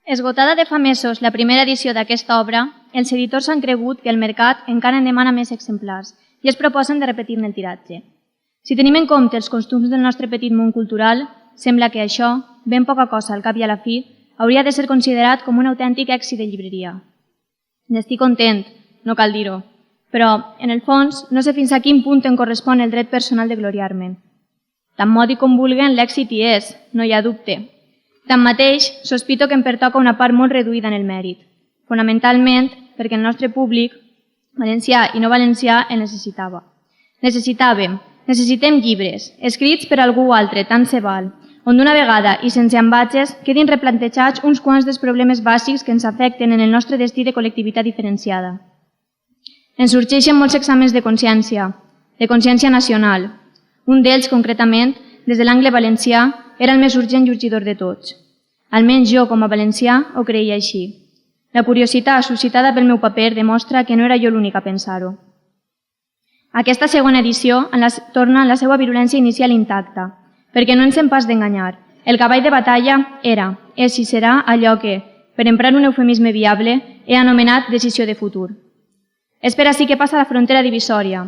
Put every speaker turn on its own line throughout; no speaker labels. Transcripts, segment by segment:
Esgotada de fa mesos la primera edició d'aquesta obra, els editors han cregut que el mercat encara en demana més exemplars i es proposen de repetir-ne el tiratge. Si tenim en compte els costums del nostre petit món cultural, sembla que això, ben poca cosa al cap i a la fi, hauria de ser considerat com un autèntic èxit de llibreria. N'estic content, no cal dir-ho, però, en el fons, no sé fins a quin punt em correspon el dret personal de gloriar-me'n. Tan mòdic com vulguen, l'èxit hi és, no hi ha dubte. Tanmateix, sospito que em pertoca una part molt reduïda en el mèrit, fonamentalment perquè el nostre públic, valencià i no valencià, el necessitava. Necessitem llibres, escrits per algú altre, tant se val, on d'una vegada i sense ambatges quedin replantejats uns quants dels problemes bàsics que ens afecten en el nostre destí de col·lectivitat diferenciada. Ens sorgeixen molts exàmens de consciència nacional. Un d'ells, concretament, des de l'angle valencià, era el més urgent i urgidor de tots. Almenys jo, com a valencià, ho creia així. La curiositat suscitada pel meu paper demostra que no era jo l'única a pensar-ho. Aquesta segona edició torna a la seva virulència inicial intacta, perquè no ens hem pas d'enganyar. El cavall de batalla era, és i serà allò que, per emprar un eufemisme viable, he anomenat decisió de futur. És per així que passa la frontera divisòria.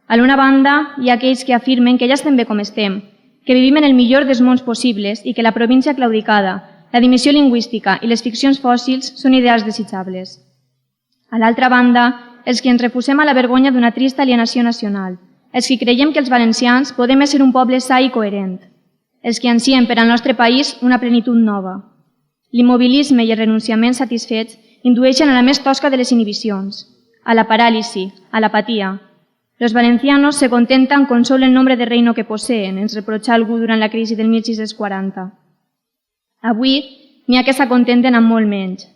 A l'una banda, hi ha aquells que afirmen que ja estem bé com estem, que vivim en el millor dels mons possibles i que la província claudicada, la dimissió lingüística i les ficcions fòssils són ideals desitjables. A l'altra banda, els que ens refusem a la vergonya d'una trista alienació nacional, els que creiem que els valencians podem ser un poble sa i coherent, els que ansien per al nostre país una plenitud nova. L'immobilisme i el renunciament satisfets indueixen a la més tosca de les inhibicions, a la paràlisi, a l'apatia. Los valencianos se contentan con solo el nombre de reino que poseen, ens reprotxa algú durant la crisi del 1640. Avui n'hi ha que s'acontenten amb molt menys.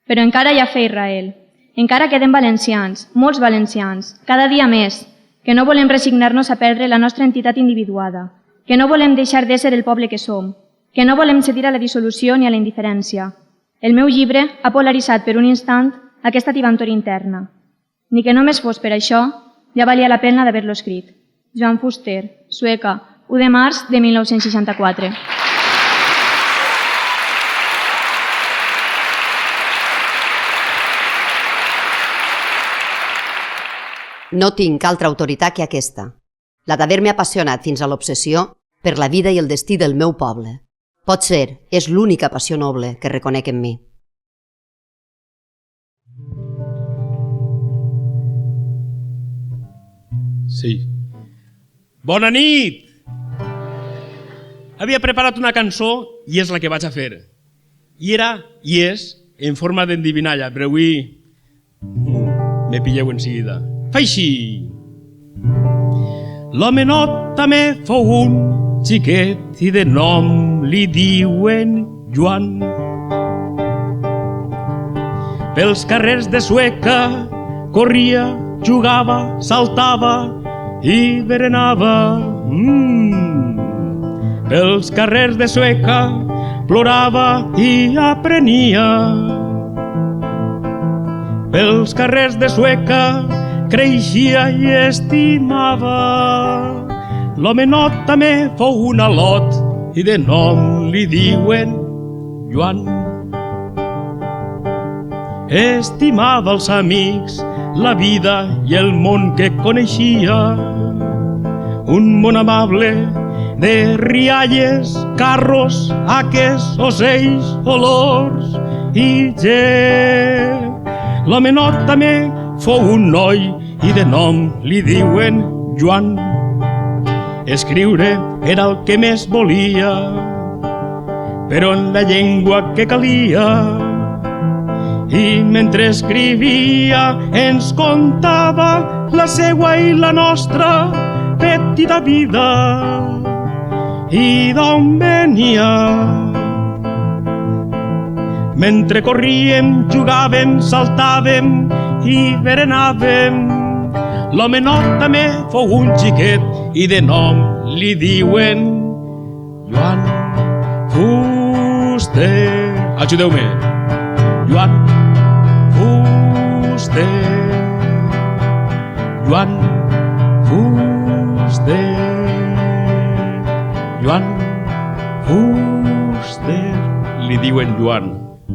Però encara hi ha fe a Israel. Encara queden valencians, molts valencians, cada dia més, que no volem resignar-nos a perdre la nostra entitat individuada, que no volem deixar d'ésser el poble que som, que no volem cedir a la dissolució ni a la indiferència. El meu llibre ha polaritzat per un instant aquesta tibantor interna. Ni que només fos per això, ja valia la pena d'haver-lo escrit. Joan Fuster, Sueca, 1 de març de 1964.
No tinc altra autoritat que aquesta, la d'haver-me apassionat fins a l'obsessió per la vida i el destí del meu poble. Potser és l'única passió noble que reconec en mi.
Sí. Bona nit! Havia preparat una cançó i és la que vaig a fer. I era, i és, en forma d'endivinalla, però avui me pilleu en seguida. Fa així. L'homenot també fou un xiquet i de nom li diuen Joan. Pels carrers de Sueca corria, jugava, saltava i berenava. Pels carrers de Sueca plorava i aprenia. Pels carrers de Sueca creixia i estimava. L'homenot també fou un al·lot i de nom li diuen Joan. Estimava els amics, la vida i el món que coneixia. Un món amable de rialles, carros, haques, ocells, olors i gent. L'homenot també fou un noi i de nom li diuen Joan. Escriure era el que més volia, però en la llengua que calia. I mentre escrivia ens contava la seua i la nostra petita vida i d'on venia. Mentre corríem, jugàvem, saltàvem i berenàvem. L'homenot també fou un xiquet i de nom li diuen Joan Fuster. Ajudeu-me. Joan Fuster. Joan Fuster. Joan Fuster. Li diuen Joan.
Em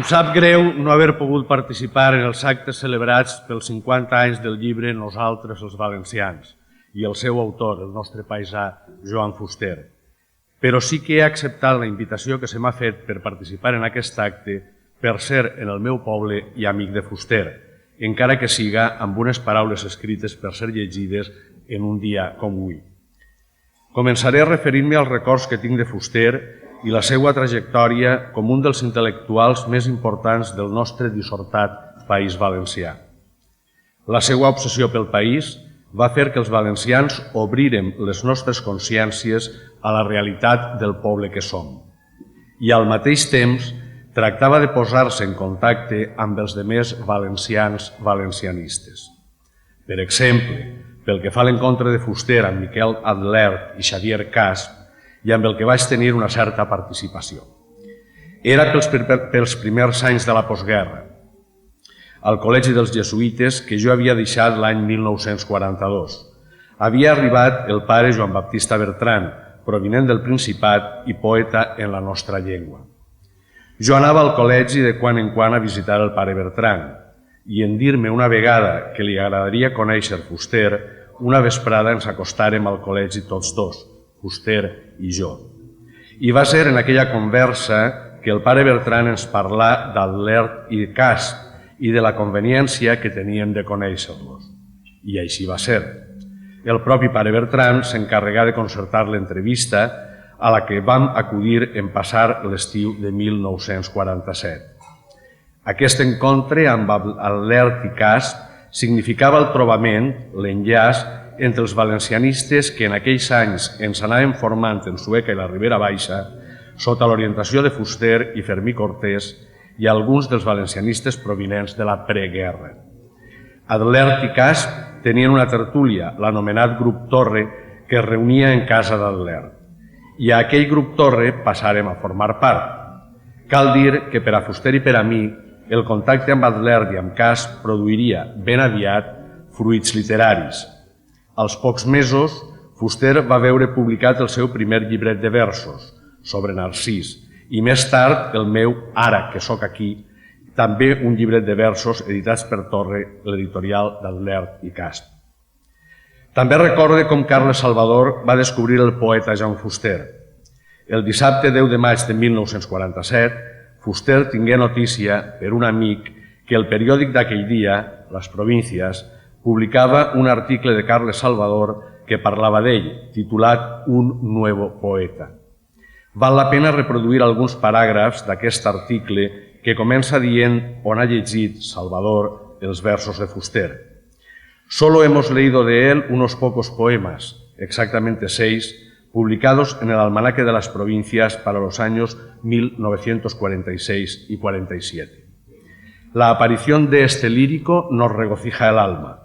sap greu no haver pogut participar en els actes celebrats pels 50 anys del llibre Nosaltres els valencians i el seu autor, el nostre paisà Joan Fuster. Però sí que he acceptat la invitació que se m'ha fet per participar en aquest acte per ser en el meu poble i amic de Fuster, encara que siga amb unes paraules escrites per ser llegides en un dia com avui. Començaré referint-me als records que tinc de Fuster i la seva trajectòria com un dels intel·lectuals més importants del nostre dissortat país valencià. La seva obsessió pel país va fer que els valencians obrirem les nostres consciències a la realitat del poble que som. I al mateix temps tractava de posar-se en contacte amb els demés valencians valencianistes. Per exemple, pel que fa a l'encontre de Fuster amb Miquel Adlert i Xavier Casp, i amb el que vaig tenir una certa participació. Era pels primers anys de la postguerra, al Col·legi dels Jesuïtes, que jo havia deixat l'any 1942. Havia arribat el pare Joan Baptista Bertran, provinent del Principat i poeta en la nostra llengua. Jo anava al col·legi de quan en quan a visitar el pare Bertran i en dir-me una vegada que li agradaria conèixer Fuster, una vesprada ens acostàrem al col·legi tots dos, Fuster i jo. I va ser en aquella conversa que el pare Bertran ens parlà d'Adlert i Casp i de la conveniència que teníem de conèixer-los. I així va ser. El propi pare Bertran s'encarregà de concertar l'entrevista a la que vam acudir en passar l'estiu de 1947. Aquest encontre amb Adlert i Casp significava el trobament, l'enllaç, entre els valencianistes que en aquells anys ens anàvem formant en Sueca i la Ribera Baixa, sota l'orientació de Fuster i Fermí Cortés i alguns dels valencianistes provinents de la preguerra. Adlert i Casp tenien una tertúlia, l'anomenat Grup Torre, que es reunia en casa d'Adlert. I a aquell Grup Torre passàrem a formar part. Cal dir que per a Fuster i per a mi, el contacte amb Adlert i amb Casp produiria ben aviat fruits literaris. Als pocs mesos, Fuster va veure publicat el seu primer llibret de versos, sobre Narcís, i més tard el meu Ara que sóc aquí, també un llibret de versos editats per Torre, l'editorial d'Adlert i Casp. També recorde com Carles Salvador va descobrir el poeta Joan Fuster. El dissabte 10 de maig de 1947, Fuster tingué notícia per un amic que el periòdic d'aquell dia, Les Províncies, publicava un article de Carles Salvador que parlava d'ell, titulat Un nuevo poeta. Val la pena reproduir alguns paràgrafs d'aquest article que comença dient on ha llegit Salvador els versos de Fuster. Solo hemos leído de él unos pocos poemas, exactamente 6, publicados en el Almanaque de las Provincias para los años 1946 y 47. La aparición de este lírico nos regocija el alma,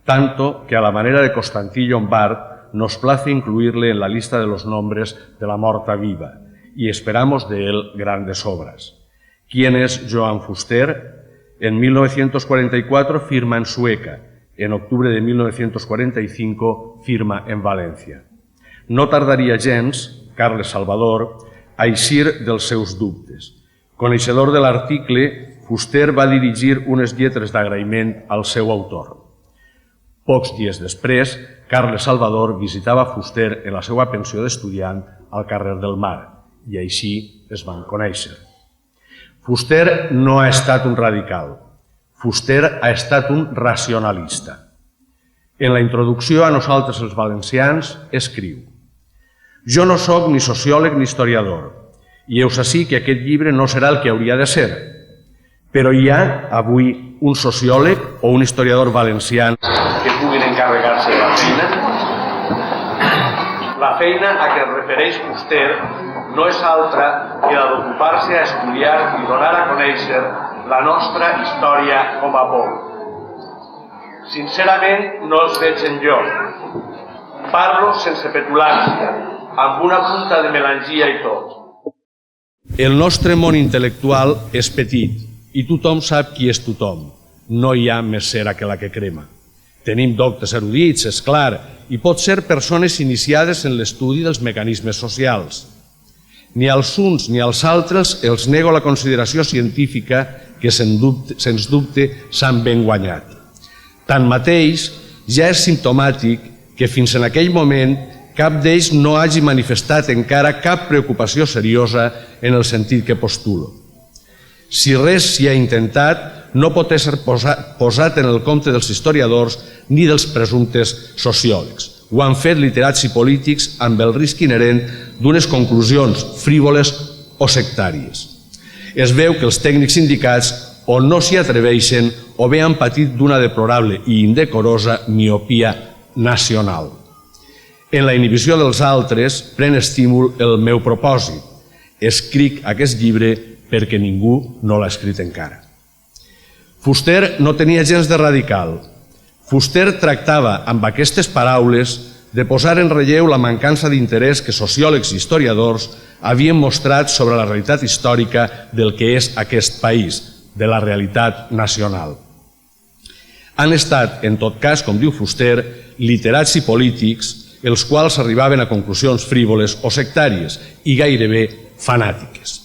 tanto que a la manera de Constantí Llombart nos place incluirle en la lista de los nombres de la morta viva y esperamos de él grandes obras. ¿Quién es Joan Fuster? En 1944 firma en Sueca, en octubre de 1945 firma en València. No tardaria gens, Carles Salvador, a eixir dels seus dubtes. Coneixedor de l'article, Fuster va dirigir unes lletres d'agraïment al seu autor. Pocs dies després, Carles Salvador visitava Fuster en la seva pensió d'estudiant al carrer del Mar i així es van conèixer. Fuster no ha estat un radical. Fuster ha estat un racionalista. En la introducció a Nosaltres els valencians escriu: «Jo no sóc ni sociòleg ni historiador i heus ací que aquest llibre no serà el que hauria de ser, però hi ha avui un sociòleg o un historiador valencià que puguin encarregar-se de la feina. La feina a què es refereix Fuster no és altra que la d'ocupar-se a estudiar i donar a conèixer la nostra història com a poble. Sincerament no els veig enlloc. Parlo sense petulància, amb una punta de melangia i tot. El nostre món intel·lectual és petit I tothom sap qui és tothom. No hi ha més cera que la que crema. Tenim doctes erudits, és clar, i pot ser persones iniciades en l'estudi dels mecanismes socials. Ni als uns ni als altres els nego la consideració científica que, sens dubte, s'han ben guanyat. Tanmateix, ja és simptomàtic que fins en aquell moment cap d'ells no hagi manifestat encara cap preocupació seriosa en el sentit que postulo. Si res s'hi ha intentat, no pot ser posat en el compte dels historiadors ni dels presumptes sociòlegs. Ho han fet literats i polítics amb el risc inherent d'unes conclusions frívoles o sectàries. Es veu que els tècnics sindicats o no s'hi atreveixen o bé han patit d'una deplorable i indecorosa miopia nacional. En la inhibició dels altres pren estímul el meu propòsit. Escric aquest llibre perquè ningú no l'ha escrit encara. Fuster no tenia gens de radical. Fuster tractava amb aquestes paraules de posar en relleu la mancança d'interès que sociòlegs i historiadors havien mostrat sobre la realitat històrica del que és aquest país, de la realitat nacional. Han estat, en tot cas, com diu Fuster, literats i polítics els quals arribaven a conclusions frívoles o sectàries i gairebé fanàtiques.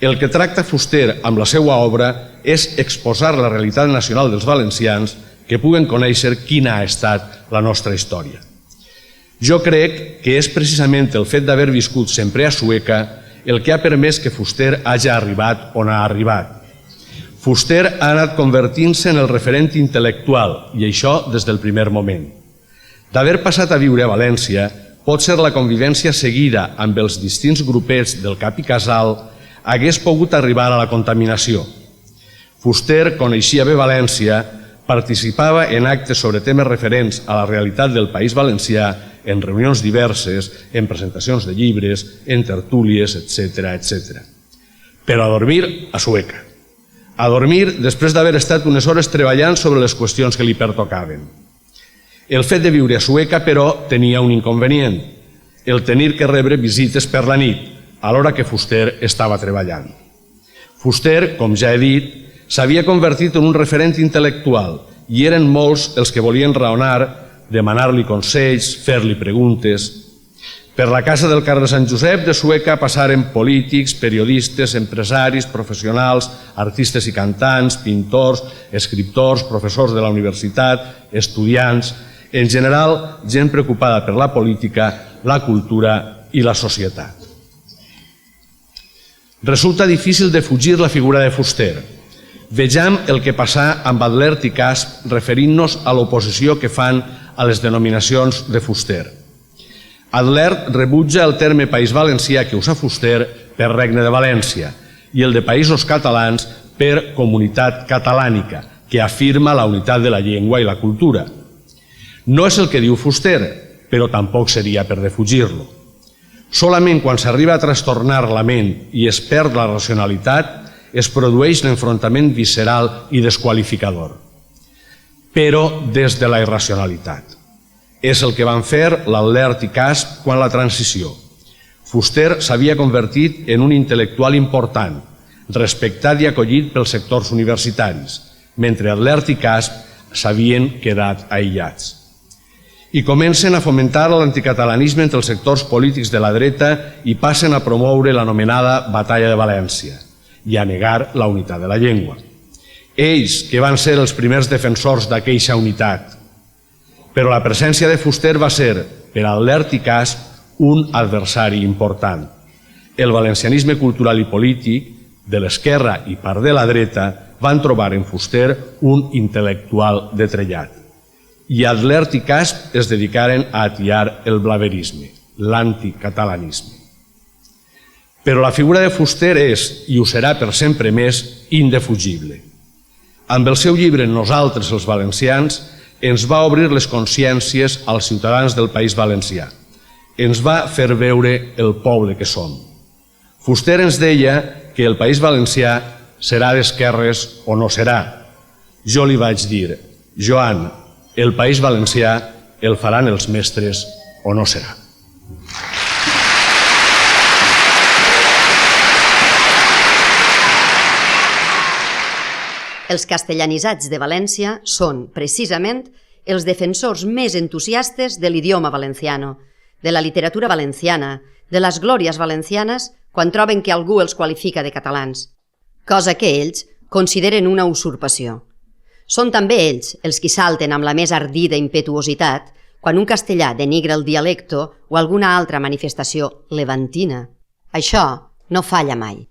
El que tracta Fuster amb la seva obra és exposar la realitat nacional dels valencians que puguen conèixer quina ha estat la nostra història. Jo crec que és precisament el fet d'haver viscut sempre a Sueca el que ha permès que Fuster hagi arribat on ha arribat. Fuster ha anat convertint-se en el referent intel·lectual, i això des del primer moment. D'haver passat a viure a València, pot ser la convivència seguida amb els distints grupets del cap i casal hagués pogut arribar a la contaminació. Fuster coneixia bé València, participava en actes sobre temes referents a la realitat del País Valencià, en reunions diverses, en presentacions de llibres, en tertúlies, etc. Però a dormir a Sueca. A dormir després d'haver estat unes hores treballant sobre les qüestions que li pertocaven. El fet de viure a Sueca, però, tenia un inconvenient, el tenir que rebre visites per la nit, a l'hora que Fuster estava treballant. Fuster, com ja he dit, s'havia convertit en un referent intel·lectual i eren molts els que volien raonar, demanar-li consells, fer-li preguntes. Per la casa del carrer Sant Josep de Sueca passaren polítics, periodistes, empresaris, professionals, artistes i cantants, pintors, escriptors, professors de la universitat, estudiants, en general, gent preocupada per la política, la cultura i la societat. Resulta difícil de fugir la figura de Fuster. Vejam el que passà amb Adlert i Casp referint-nos a l'oposició que fan a les denominacions de Fuster. Adlert rebutja el terme País Valencià que usa Fuster per Regne de València i el de Països Catalans per Comunitat Catalànica, que afirma la unitat de la llengua i la cultura. No és el que diu Fuster, però tampoc seria per defugir-lo. Solament quan s'arriba a trastornar la ment i es perd la racionalitat, es produeix l'enfrontament visceral i desqualificador. Però des de la irracionalitat. És el que van fer l'Adlert i Casp quan la transició. Fuster s'havia convertit en un intel·lectual important, respectat i acollit pels sectors universitaris, mentre Adlert i Casp s'havien quedat aïllats. I comencen a fomentar l'anticatalanisme entre els sectors polítics de la dreta i passen a promoure l'anomenada Batalla de València i a negar la unitat de la llengua. Ells, que van ser els primers defensors d'aqueixa unitat. Però la presència de Fuster va ser, per a Adlert i Casp, un adversari important. El valencianisme cultural i polític, de l'esquerra i part de la dreta, van trobar en Fuster un intel·lectual de trellat. I Adlert i Casp es dedicaren a atiar el blaverisme, l'anticatalanisme. Però la figura de Fuster és, i ho serà per sempre més, indefugible. Amb el seu llibre Nosaltres els valencians ens va obrir les consciències als ciutadans del País Valencià. Ens va fer veure el poble que som. Fuster ens deia que el País Valencià serà d'esquerres o no serà. Jo li vaig dir, Joan, el País Valencià el faran els mestres o no serà.
Els castellanitzats de València són, precisament, els defensors més entusiastes de l'idioma valenciano, de la literatura valenciana, de les glòries valencianes quan troben que algú els qualifica de catalans, cosa que ells consideren una usurpació. Són també ells els qui salten amb la més ardida impetuositat quan un castellà denigra el dialecto o alguna altra manifestació levantina. Això no falla mai.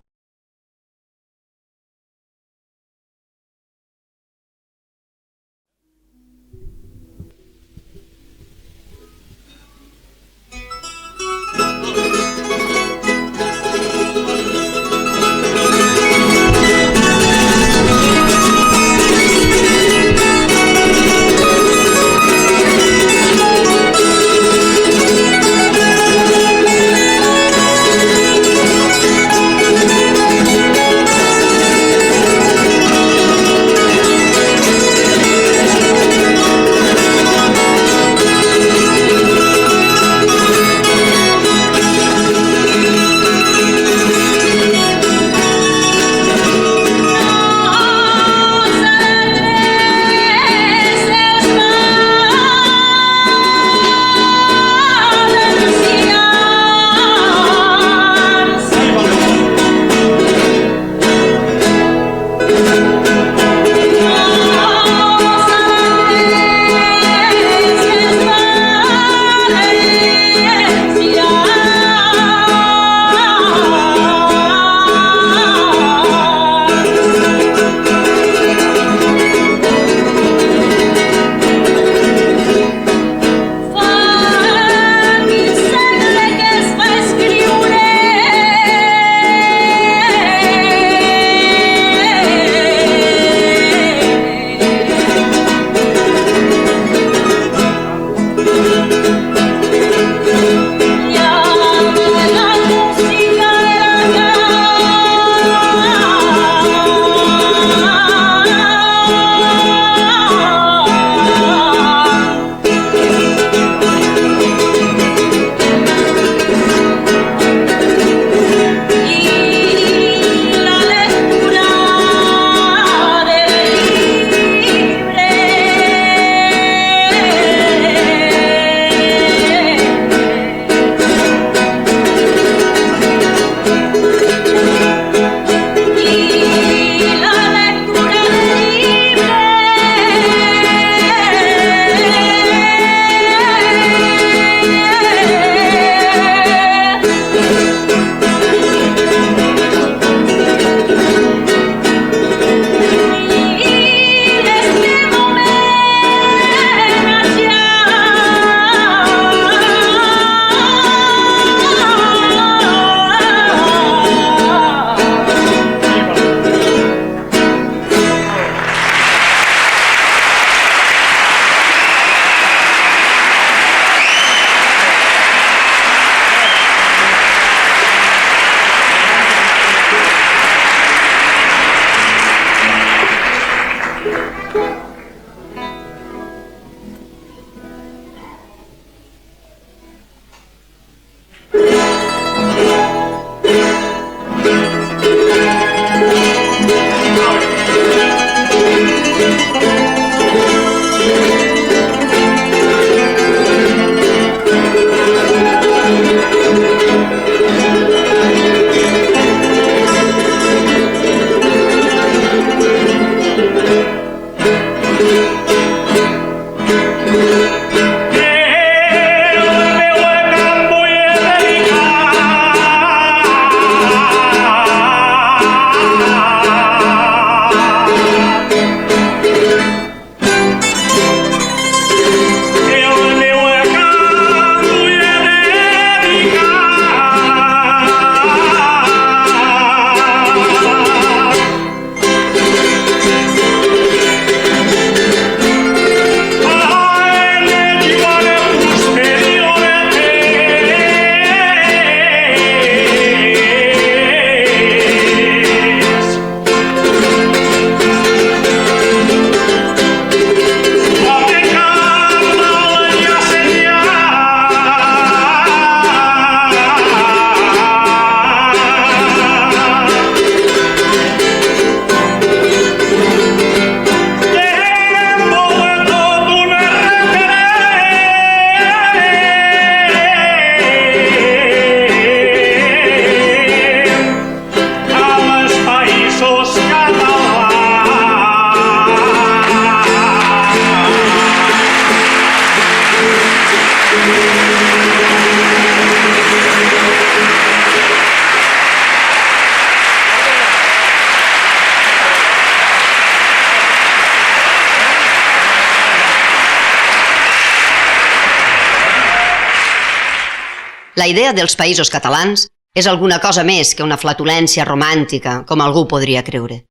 La idea dels països catalans és alguna cosa més que una flatulència romàntica, com algú podria creure.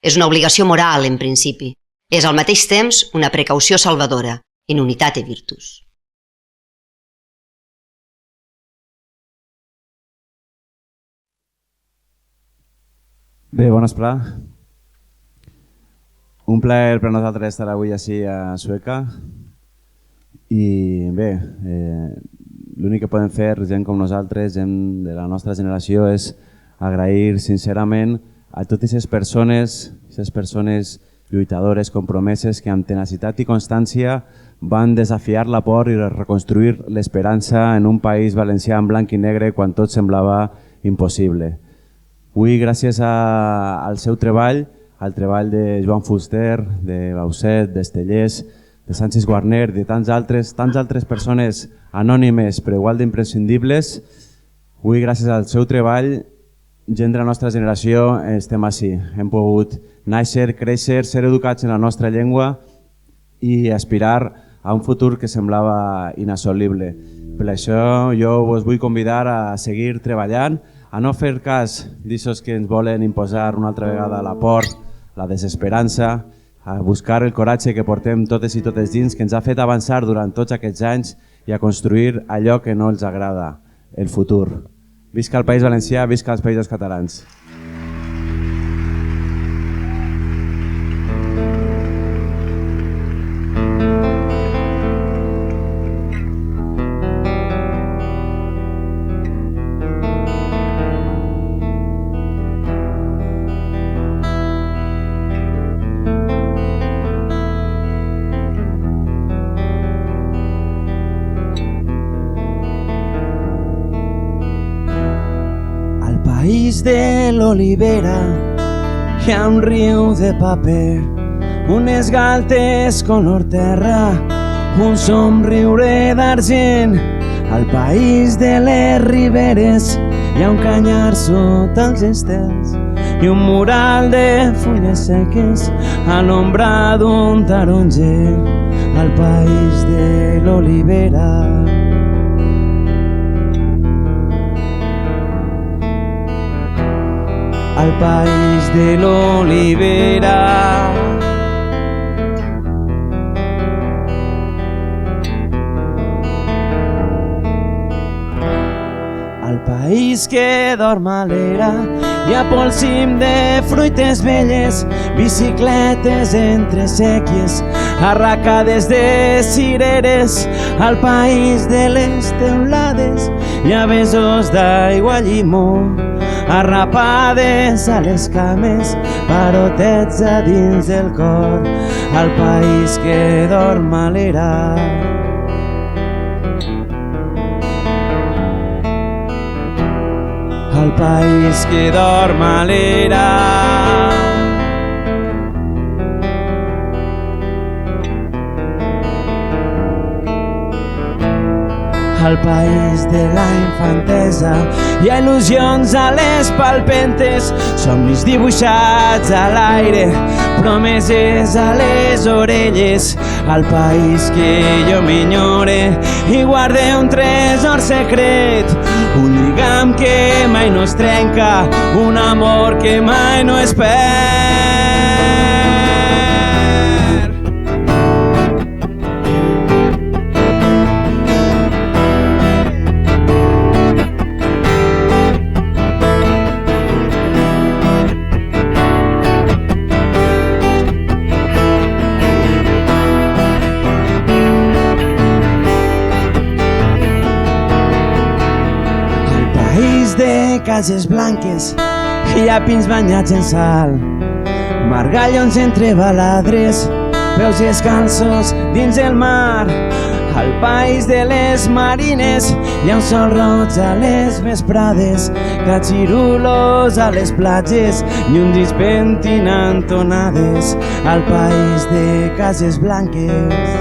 És una obligació moral, en principi. És al mateix temps una precaució salvadora, in unitate virtus.
Bé, bon vesprà. Un plaer per nosaltres estar avui així a Sueca. I bé, l'únic que podem fer gent com nosaltres, gent de la nostra generació, és agrair sincerament a totes aquestes persones lluitadores, compromeses, que amb tenacitat i constància van desafiar la por i reconstruir l'esperança en un país valencià en blanc i negre quan tot semblava impossible. Avui, gràcies al seu treball, al treball de Joan Fuster, de Bauset, d'Estellers, de Sánchez Guarner, de tants altres persones anònimes però igual d'imprescindibles, avui, gràcies al seu treball, gent de la nostra generació estem així. Hem pogut néixer, créixer, ser educats en la nostra llengua i aspirar a un futur que semblava inassolible. Per això jo vos vull convidar a seguir treballant, a no fer cas d'aixòs que ens volen imposar una altra vegada la por, la desesperança, a buscar el coratge que portem totes i totes dins, que ens ha fet avançar durant tots aquests anys i a construir allò que no els agrada, el futur. Visca el País Valencià, visca els Països Catalans.
País de l'olivera, hi ha un riu de paper, unes galtes color terra, un somriure d'argent. Al país de les riberes hi ha un canyar sota els estels i un mural de fulles seques a l'ombra d'un taronger. Al país de l'olivera. Al país de l'olivera. Al país que dorm a l'era hi ha polsim de fruites velles, bicicletes entre sèquies, arracades de cireres. Al país de les teulades hi ha besos d'aigua llimó, arrapades a les cames, parotets a dins del cor. Al país que dorm a l'era. Al país que dorm a l'era. Al país de la infantesa hi ha il·lusions a les palpentes, somnis dibuixats a l'aire, promeses a les orelles. Al país que jo m'enyore i guarde un tresor secret, un lligam que mai no es trenca, un amor que mai no es perd. De cases blanques hi ha pins banyats en sal, margallons entre baladres, peus descalços dins el mar. Al país de les marines hi ha un sol roig a les vesprades, catxirulos a les platges i un disc pentinant onades. Al país de cases blanques.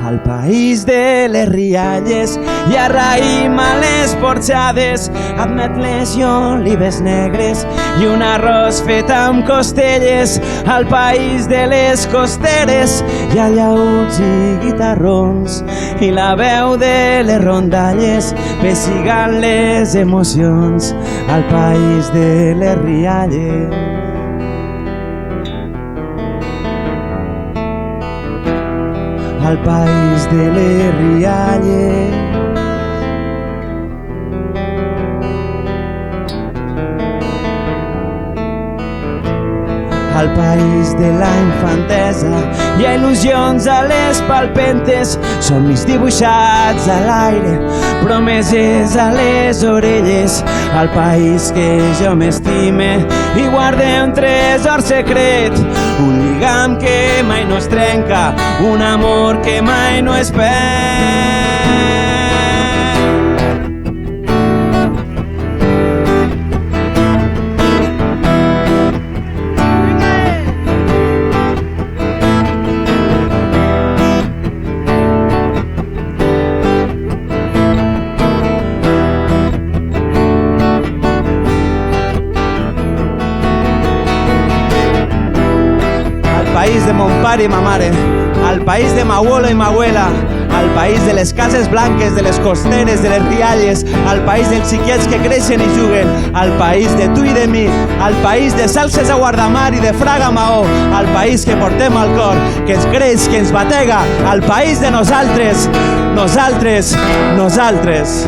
Al país país de les rialles i a raïm a les porxades, ametlles i olives negres i un arròs fet amb costelles. Al país de les costeres hi ha llauts i guitarrons i la veu de les rondalles pessigant les emocions. Al país de les rialles, al país de les rialles, al país de la infantesa hi ha il·lusions a les palpentes, somnis dibuixats a l'aire, promeses a les orelles. Al país que jo m'estime i guarde un tresor secret, un lligam que mai no es trenca, un amor que mai no es perd. Al país de mon pare i ma mare, al país de ma abuelo i ma abuela, al país de les cases blanques, de les costeres, de les rialles, al país dels xiquets que creixen i juguen, al país de tu i de mi, al país de salses a guardamar i de fraga a maó, al país que portem al cor, que ens creix, que ens batega, al país de nosaltres, nosaltres, nosaltres.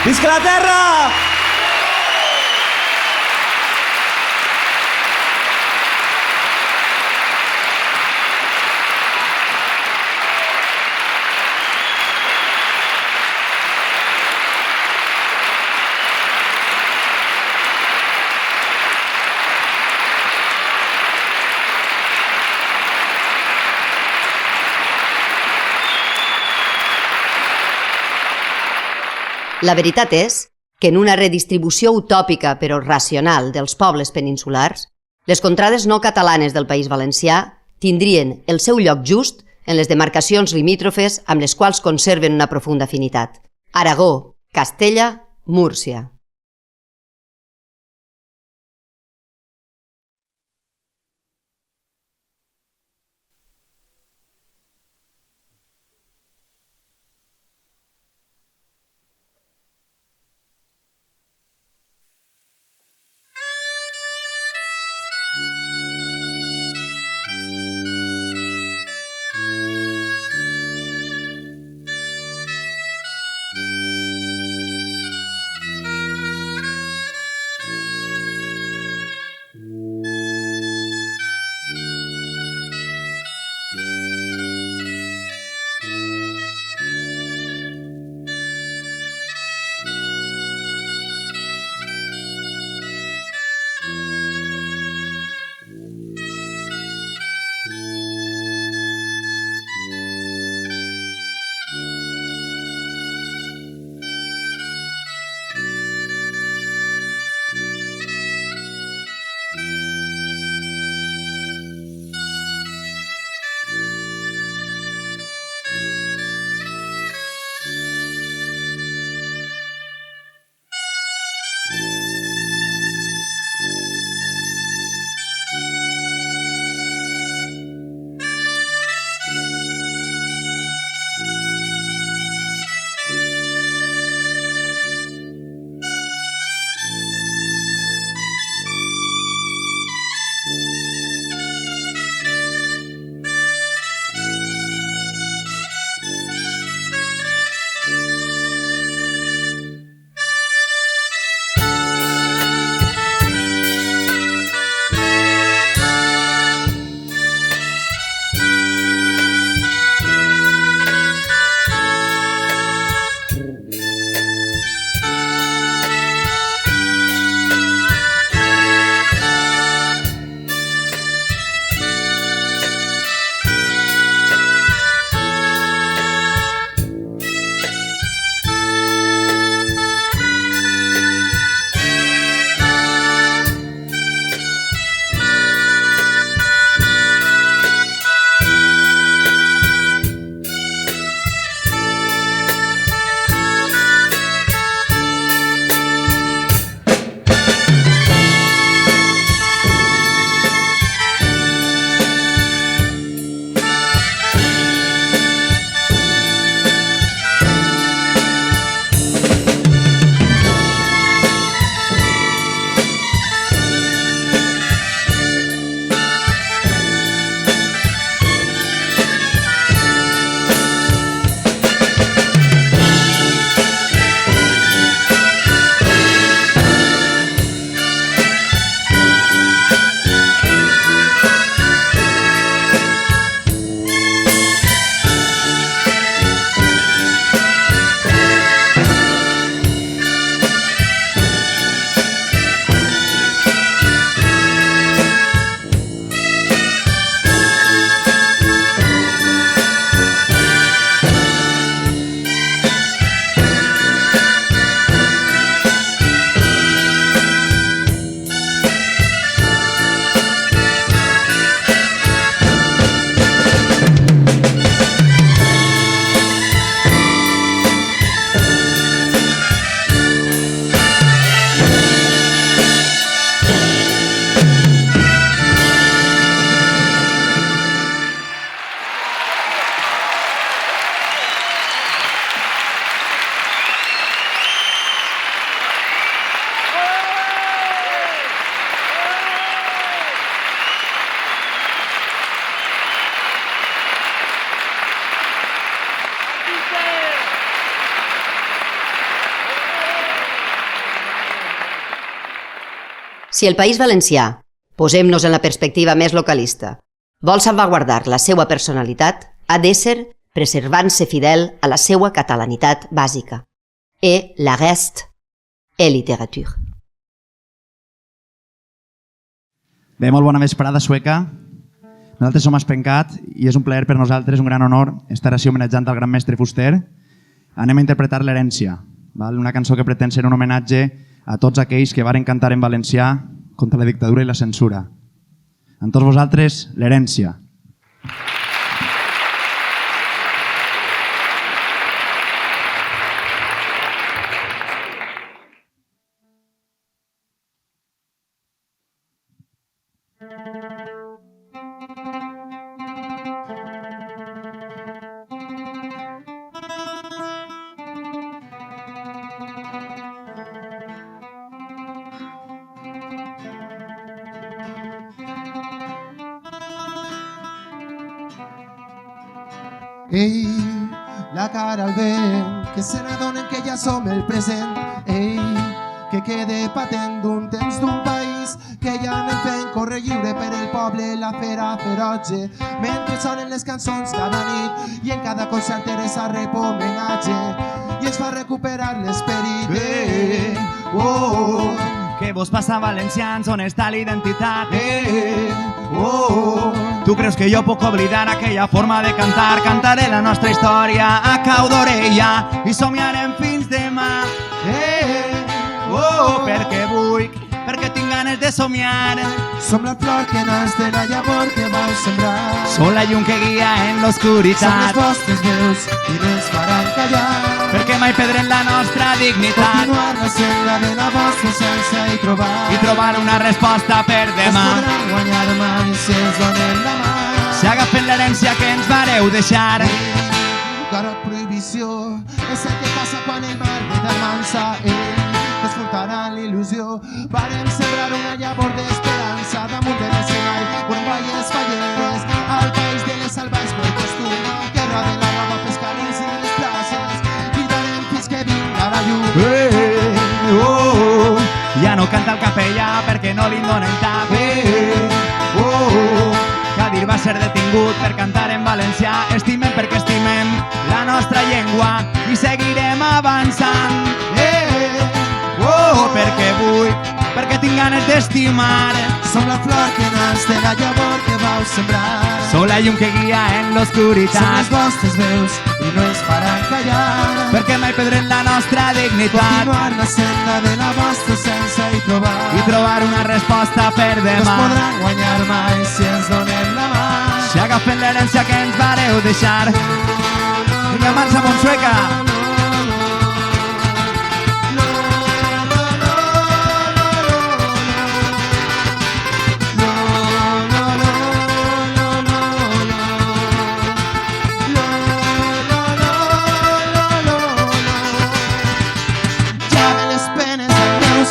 Visca la terra!
La veritat és que en una redistribució utòpica però racional dels pobles peninsulars, les contrades no catalanes del País Valencià tindrien el seu lloc just en les demarcacions limítrofes amb les quals conserven una profunda afinitat: Aragó, Castella, Múrcia. Si el País Valencià, posem-nos en la perspectiva més localista, vol salvaguardar la seva personalitat, ha d'ésser preservant-se fidel a la seva catalanitat bàsica. Et la reste est littérature.
Bé, molt bona vesprada, Sueca. Nosaltres som Espencat i és un plaer per nosaltres, un gran honor, estar així homenatjant al gran mestre Fuster. Anem a interpretar l'Herència, una cançó que pretén ser un homenatge a tots aquells que varen cantar en valencià contra la dictadura i la censura. Amb tots vosaltres, l'Herència.
Ei, la cara al vent, que se n'adonen que ja som el present. Ei, que quede patent d'un temps d'un país que ja anem fent córrer lliure per el poble, la fera ferotge. Mentre sonen les cançons cada nit i en cada concert eres a rep homenatge i ens fa recuperar l'esperit.
Què vos passa, valencians? On està l'identitat? Tu creus que jo puc oblidar aquella forma de cantar? Cantaré la nostra història a cau d'orella i somiarem fins demà. Perquè vull, perquè tinc ganes de somiar.
Som la flor que nas de la llavor que vau sembrar.
Som la llum que guia en l'oscuritat.
Som les vostres veus i no ens faran callar.
Perquè mai perdrem la nostra dignitat.
Continuar la senda de la vostra essència i trobar
una resposta per demà.
Es podran guanyar mai si ens donem la mà.
Si agafen l'herència que ens vareu deixar.
Garot prohibició és el que passa quan el mar ve d'almança. Desfrutaran l'il·lusió. Varem sembrar una llavor d'esperança damunt de l'escenari, on valles falleres, al país de les salvaix per costum, que roden la roba pels carrers i les places. Cridarem fins que vinga la llum.
Ja no canta el capellà perquè no li donen tap. Kadir va ser detingut per cantar en valencià. Estimem perquè estimem la nostra llengua i seguirem avançant. Perquè vull, perquè tinc ganes d'estimar.
Som la flor que nas de la llavor que vau sembrar.
Som la llum que guia en l'oscuritat.
Som les vostres veus i no ens faran callar.
Perquè mai perdrem la nostra dignitat.
Continuar la senda de la vostra essència i
trobar una resposta per demà.
No es podran guanyar mai si ens donem la mà.
Si agafen l'herència que ens vareu deixar. Vinga, mans amunt, Sueca!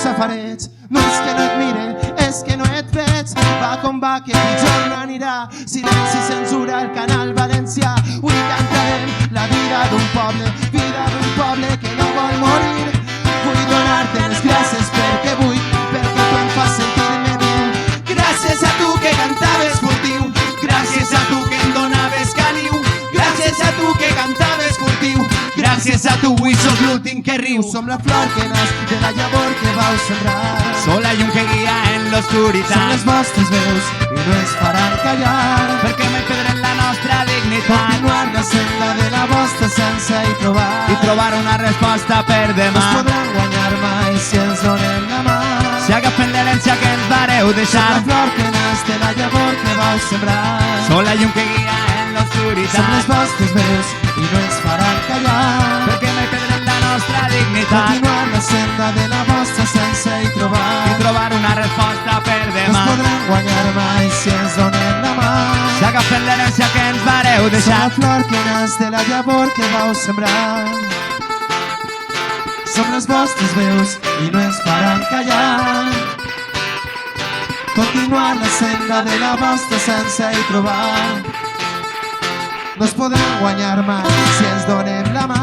Safarets. No és que no et mire, és que no et veig. Va com va, que pitjor no anirà. Silenci, censura, el canal valencià. Avui cantarem la vida d'un poble que no vol morir. Vull donar-te les gràcies perquè vull, perquè tu em fas sentir-me viu. Gràcies a tu que cantaves furtiu, gràcies a tu que em donaves caliu, gràcies a tu que cantaves furtiu,
gràcies a tu avui sos l'últim que riu.
Som la flor que nas de la llavor que vau sembrar.
Som la llum que guia en l'oscuritat.
Som les vostres veus i no ens faran callar.
Perquè mai perdrem la nostra dignitat.
Continuar la senda de la vostra essència i
trobar una resposta per demà.
No es podran guanyar mai si ens donem la mà.
Si agafen l'herència que ens vareu deixar.
Som la flor que nas de la llavor que vau sembrar.
Som la llum que guia en l'oscuritat.
Som les vostres veus i no ens faran callar.
Perquè mai perdrem la nostra dignitat.
Continuar la senda de la vostra essència i
trobar una resposta per demà.
No es podran guanyar mai si ens donem la mà.
Si agafen l'herència que ens vareu deixar.
Som la flor que nas de la llavor que vau sembrar. Som les vostres veus i no ens faran callar. Continuar la senda de la vostra essència i no es podran guanyar mai si ens donem la mà.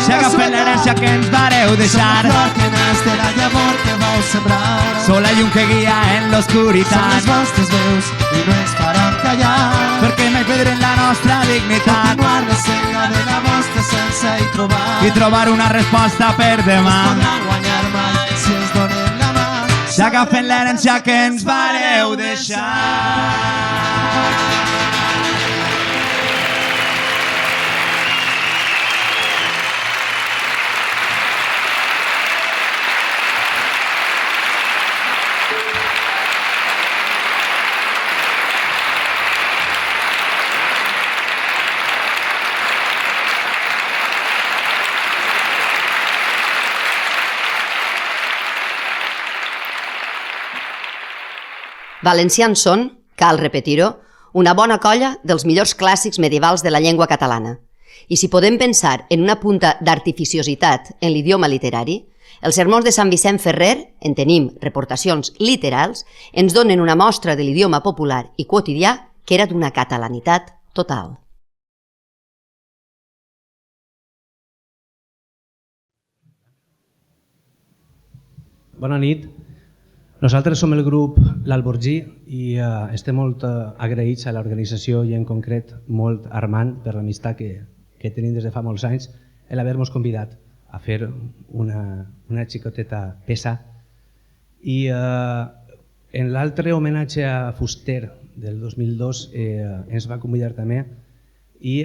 Si agafen l'herència l'herència que ens vareu
Som
deixar.
la flor que naix de la llavor que vau sembrar.
Som la llum que guia en
Som
l'oscuritat.
les vostres veus i no ens faran callar.
Perquè mai perdrem la nostra dignitat
Continuar la senda de la vostra essència
i trobar una resposta per demà.
podran guanyar mai si ens donem la mà.
Si agafen l'herència que ens vareu deixar.
Valencians són, cal repetir-ho, una bona colla dels millors clàssics medievals de la llengua catalana. I si podem pensar en una punta d'artificiositat en l'idioma literari, els sermons de Sant Vicent Ferrer, en tenim reportacions literals, ens donen una mostra de l'idioma popular i quotidià que era d'una catalanitat total.
Bona nit. Nosaltres som el grup L'Alborgí i estem molt agraïts a l'organització i en concret molt a Armand per l'amistat que tenim des de fa molts anys en haver-nos convidat a fer una xicoteta peça. I en l'altre homenatge a Fuster del 2002 ens va convidar també i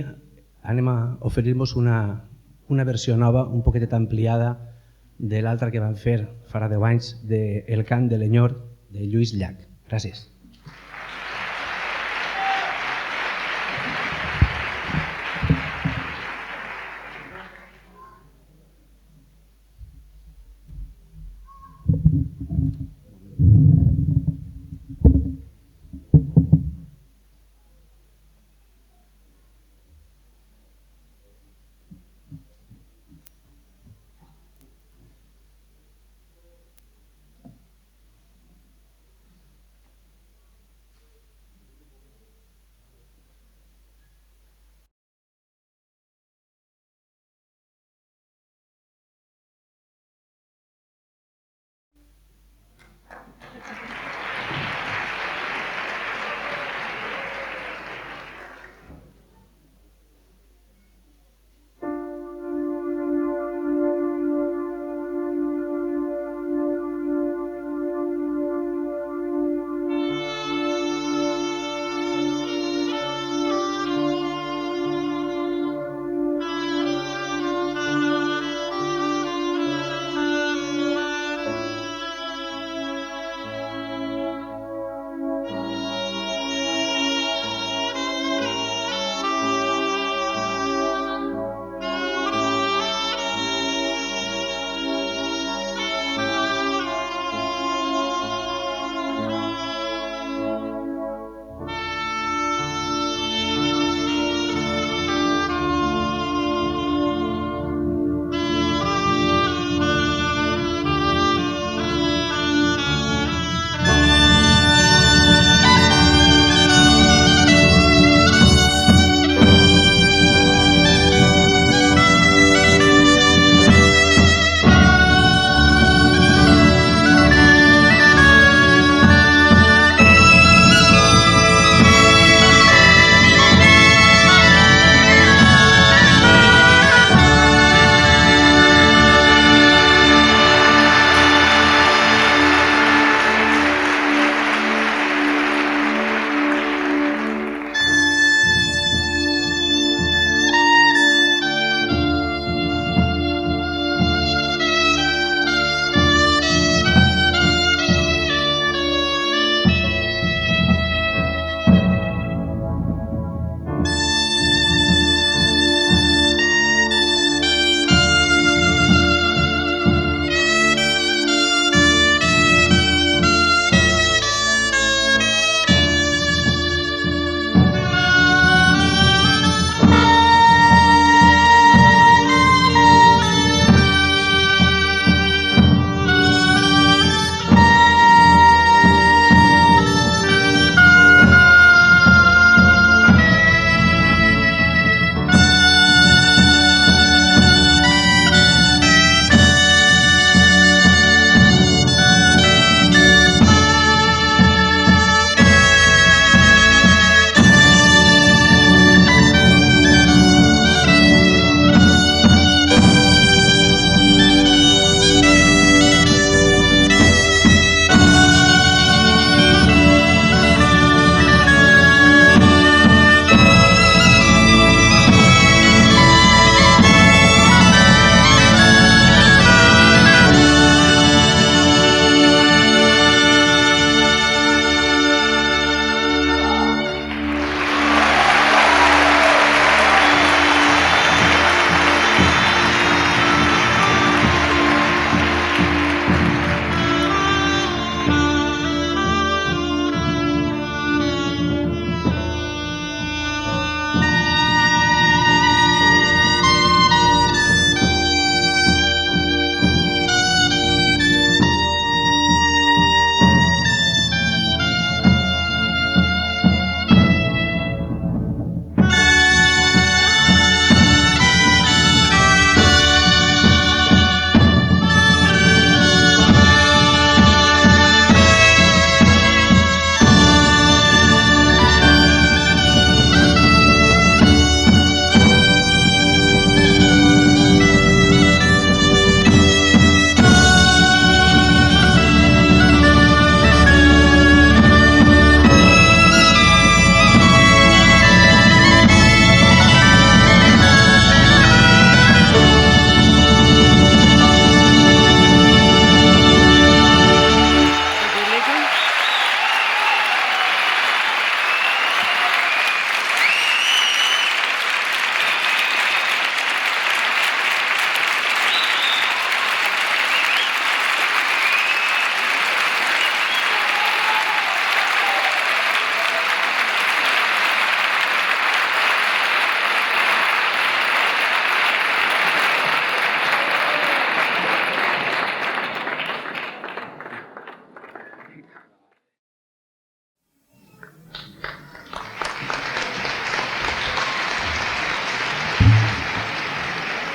anem a oferir-vos una versió nova, un poquetet ampliada de l'altra que van fer farà 10 anys de El cant de l'enyor de Lluís Llach. Gràcies.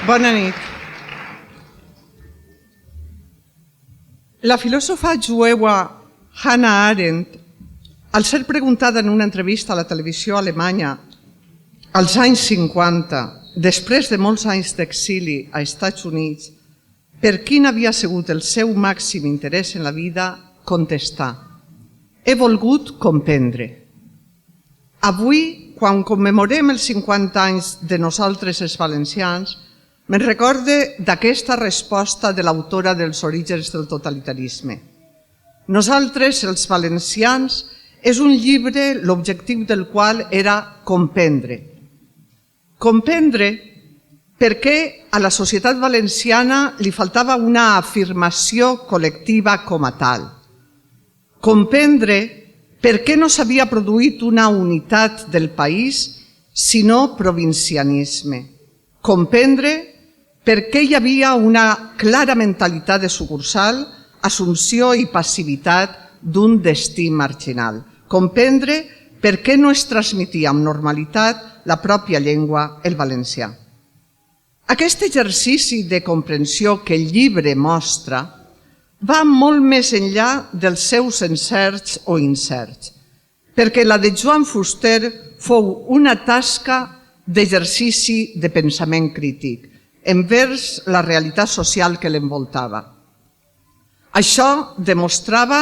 Bona nit. La filòsofa jueva Hannah Arendt, al ser preguntada en una entrevista a la televisió alemanya als anys 50, després de molts anys d'exili a Estats Units, per quin havia sigut el seu màxim interès en la vida, contestà: he volgut comprendre. Avui, quan commemorem els 50 anys de nosaltres els valencians, me'n recorde d'aquesta resposta de l'autora dels Orígens del totalitarisme. Nosaltres, els valencians, és un llibre l'objectiu del qual era comprendre. Comprendre perquè a la societat valenciana li faltava una afirmació col·lectiva com a tal. Comprendre per què no s'havia produït una unitat del país, sinó provincianisme. Comprendre per què hi havia una clara mentalitat de sucursal, assumpció i passivitat d'un destí marginal. Comprendre per què no es transmetia amb normalitat la pròpia llengua, el valencià. Aquest exercici de comprensió que el llibre mostra va molt més enllà dels seus encerts o incerts, perquè la de Joan Fuster fou una tasca d'exercici de pensament crític envers la realitat social que l'envoltava. Això demostrava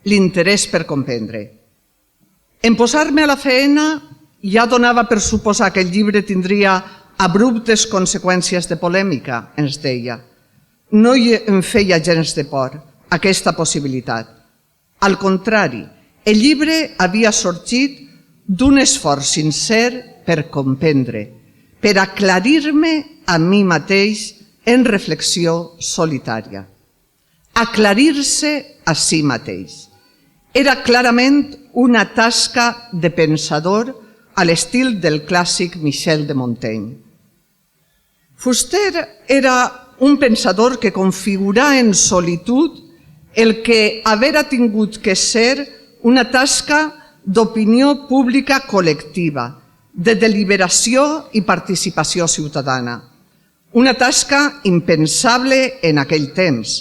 l'interès per comprendre. En posar-me a la feina ja donava per suposar que el llibre tindria abruptes conseqüències de polèmica, ens deia. No em feia gens de por aquesta possibilitat. Al contrari, el llibre havia sorgit d'un esforç sincer per comprendre, per aclarir-me a mi mateix en reflexió solitària. Aclarir-se a si mateix. Era clarament una tasca de pensador a l'estil del clàssic Michel de Montaigne. Fuster era un pensador que configurà en solitud el que havera tingut que ser una tasca d'opinió pública col·lectiva, de deliberació i participació ciutadana. Una tasca impensable en aquell temps,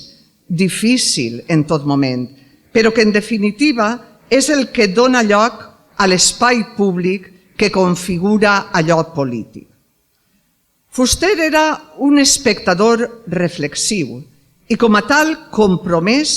difícil en tot moment, però que en definitiva és el que dona lloc a l'espai públic que configura allò polític. Fuster era un espectador reflexiu i com a tal compromès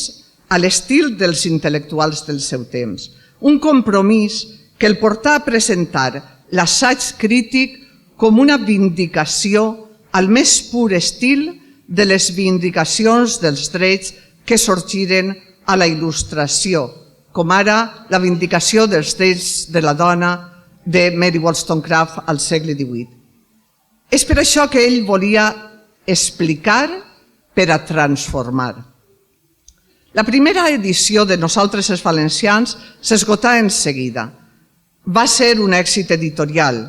a l'estil dels intel·lectuals del seu temps. Un compromís que el portà a presentar l'assaig crític com una vindicació al més pur estil de les vindicacions dels drets que sorgiren a la Il·lustració, com ara la vindicació dels drets de la dona de Mary Wollstonecraft al segle XVIII. És per això que ell volia explicar per a transformar. La primera edició de Nosaltres els valencians s'esgotà en seguida. Va ser un èxit editorial,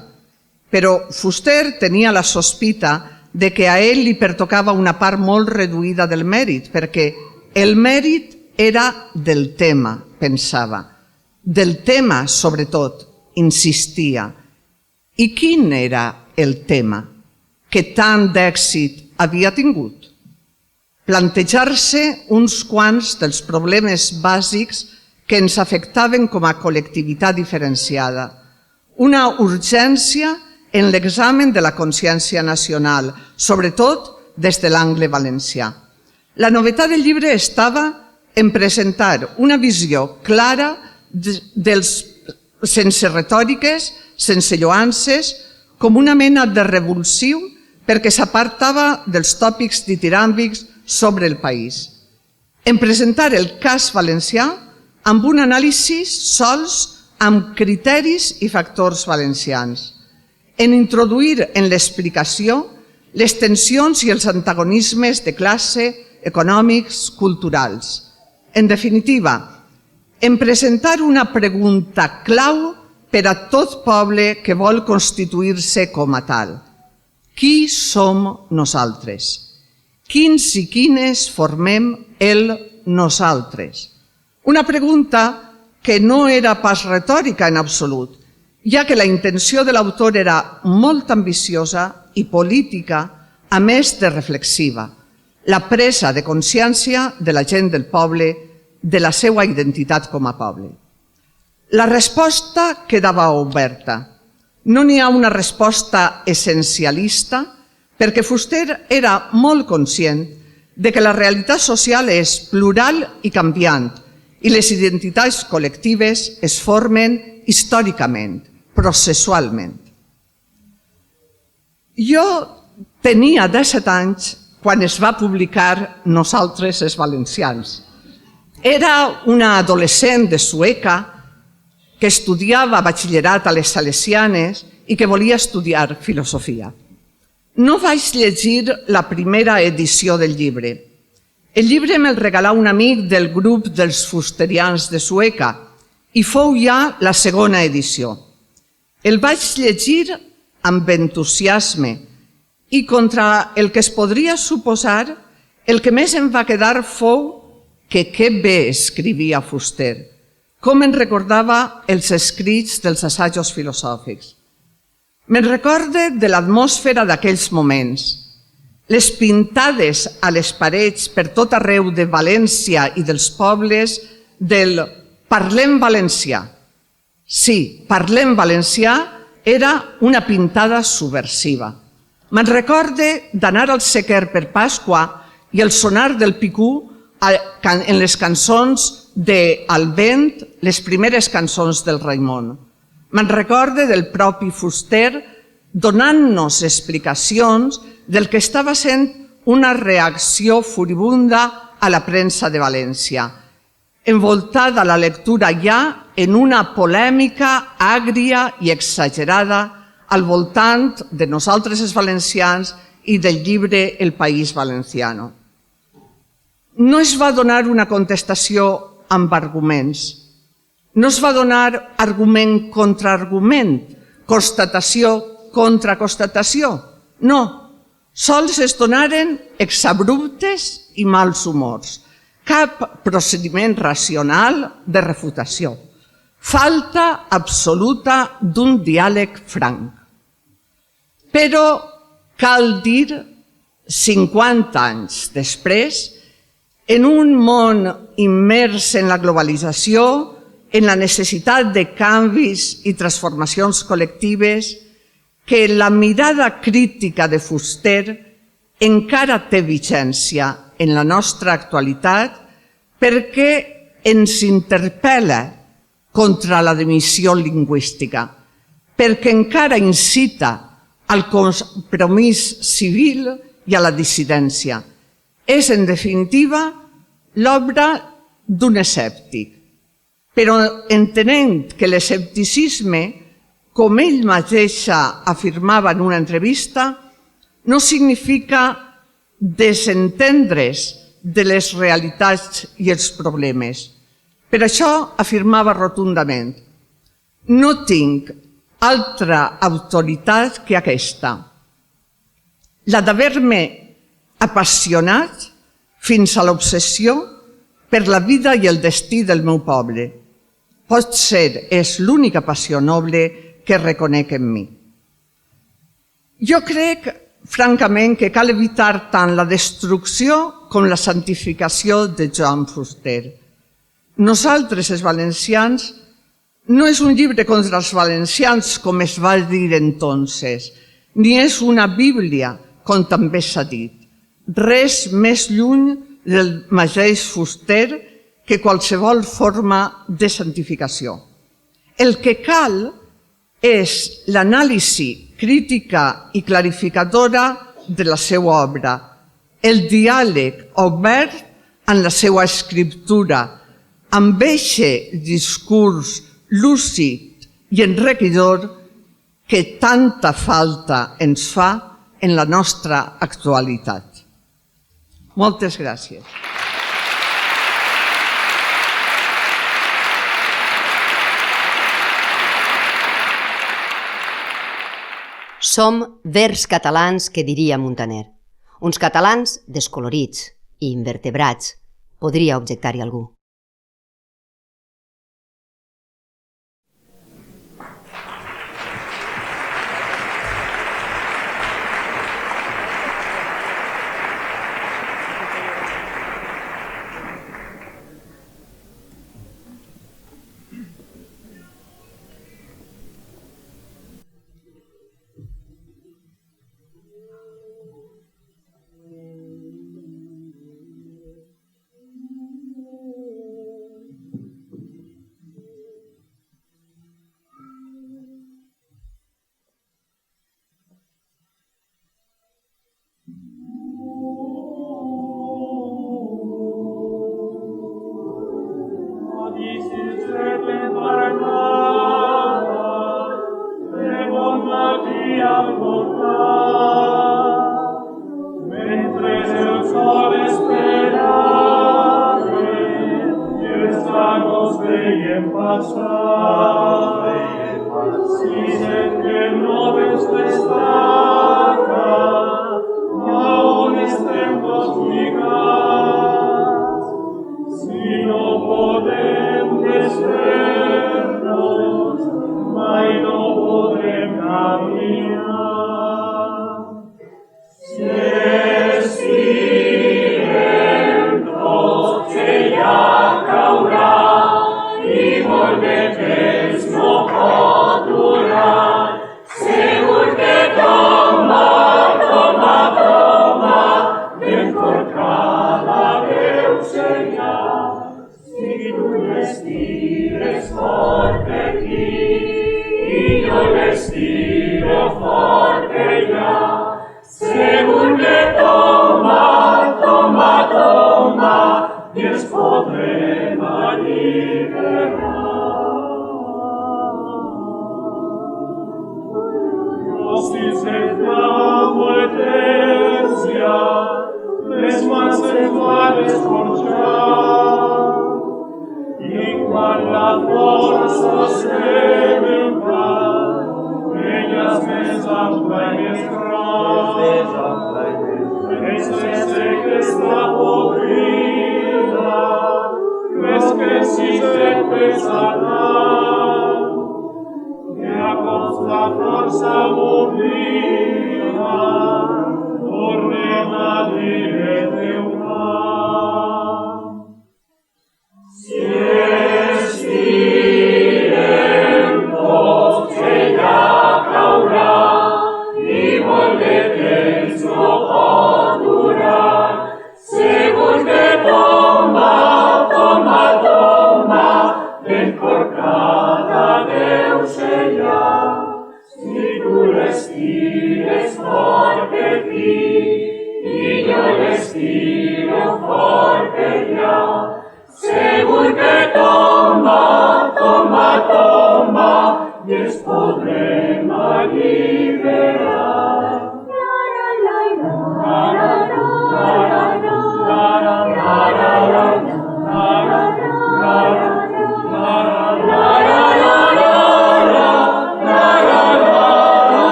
però Fuster tenia la sospita de que a ell li pertocava una part molt reduïda del mèrit, perquè el mèrit era del tema, pensava. Del tema, sobretot, insistia. I quin era el tema que tant d'èxit havia tingut? Plantejar-se uns quants dels problemes bàsics que ens afectaven com a col·lectivitat diferenciada. Una urgència en l'examen de la consciència nacional, sobretot des de l'angle valencià. La novetat del llibre estava en presentar una visió clara sense retòriques, sense lloances, com una mena de revulsiu perquè s'apartava dels tòpics ditiràmbics sobre el país. En presentar el cas valencià amb un anàlisi sols amb criteris i factors valencians. En introduir en l'explicació les tensions i els antagonismes de classe, econòmics, culturals. En definitiva, en presentar una pregunta clau per a tot poble que vol constituir-se com a tal. Qui som nosaltres? Quins i quines formem el nosaltres? Una pregunta que no era pas retòrica en absolut, ja que la intenció de l'autor era molt ambiciosa i política a més de reflexiva, la presa de consciència de la gent del poble, de la seva identitat com a poble. La resposta quedava oberta. No n'hi ha una resposta essencialista, perquè Fuster era molt conscient de que la realitat social és plural i canviant i les identitats col·lectives es formen històricament, processualment. Jo tenia 17 anys quan es va publicar Nosaltres els valencians. Era una adolescent de Sueca que estudiava batxillerat a les Salesianes i que volia estudiar filosofia. No vaig llegir la primera edició del llibre. El llibre me'l regalà un amic del grup dels fusterians de Sueca i fou ja la segona edició. El vaig llegir amb entusiasme i contra el que es podria suposar, el que més em va quedar fou que què bé escrivia Fuster, com en recordava els escrits dels assajos filosòfics. Me'n recorde de l'atmosfera d'aquells moments, les pintades a les parets per tot arreu de València i dels pobles del «Parlem valencià». Sí, «Parlem valencià» era una pintada subversiva. Me'n recorde d'anar al Sequer per Pasqua i el sonar del picú en les cançons d'Al vent, les primeres cançons del Raimon. Me'n recorde del propi Fuster donant-nos explicacions del que estava sent una reacció furibunda a la premsa de València, envoltada la lectura ja en una polèmica àgria i exagerada al voltant de Nosaltres els valencians i del llibre El País Valenciano. No es va donar una contestació amb arguments, no es va donar argument contra argument, constatació contra constatació, no, sols es donaren exabruptes i mals humors, cap procediment racional de refutació, falta absoluta d'un diàleg franc. Però cal dir, 50 anys després, en un món immers en la globalització, en la necessitat de canvis i transformacions col·lectives, que la mirada crítica de Fuster encara té vigència en la nostra actualitat perquè ens interpel·la contra la dimissió lingüística, perquè encara incita al compromís civil i a la dissidència. És, en definitiva, l'obra d'un escèptic, però entenent que l'escepticisme, com ell mateix afirmava en una entrevista, no significa desentendre's de les realitats i els problemes. Per això afirmava rotundament: no tinc altra autoritat que aquesta, la d'haver-me apassionat fins a l'obsessió per la vida i el destí del meu poble. Potser és l'única passió noble que reconec en mi. Jo crec, francament, que cal evitar tant la destrucció com la santificació de Joan Fuster. Nosaltres, els valencians, no és un llibre contra els valencians, com es va dir entonces, ni és una Bíblia, com també s'ha dit. Res més lluny del mateix Fuster que qualsevol forma de santificació. El que cal és l'anàlisi crítica i clarificadora de la seva obra, el diàleg obert en la seva escriptura, amb eixe discurs lúcid i enriquidor que tanta falta ens fa en la nostra actualitat. Moltes gràcies.
Som vers catalans que diria Muntaner. Uns catalans descolorits i invertebrats, podria objectar-hi algú.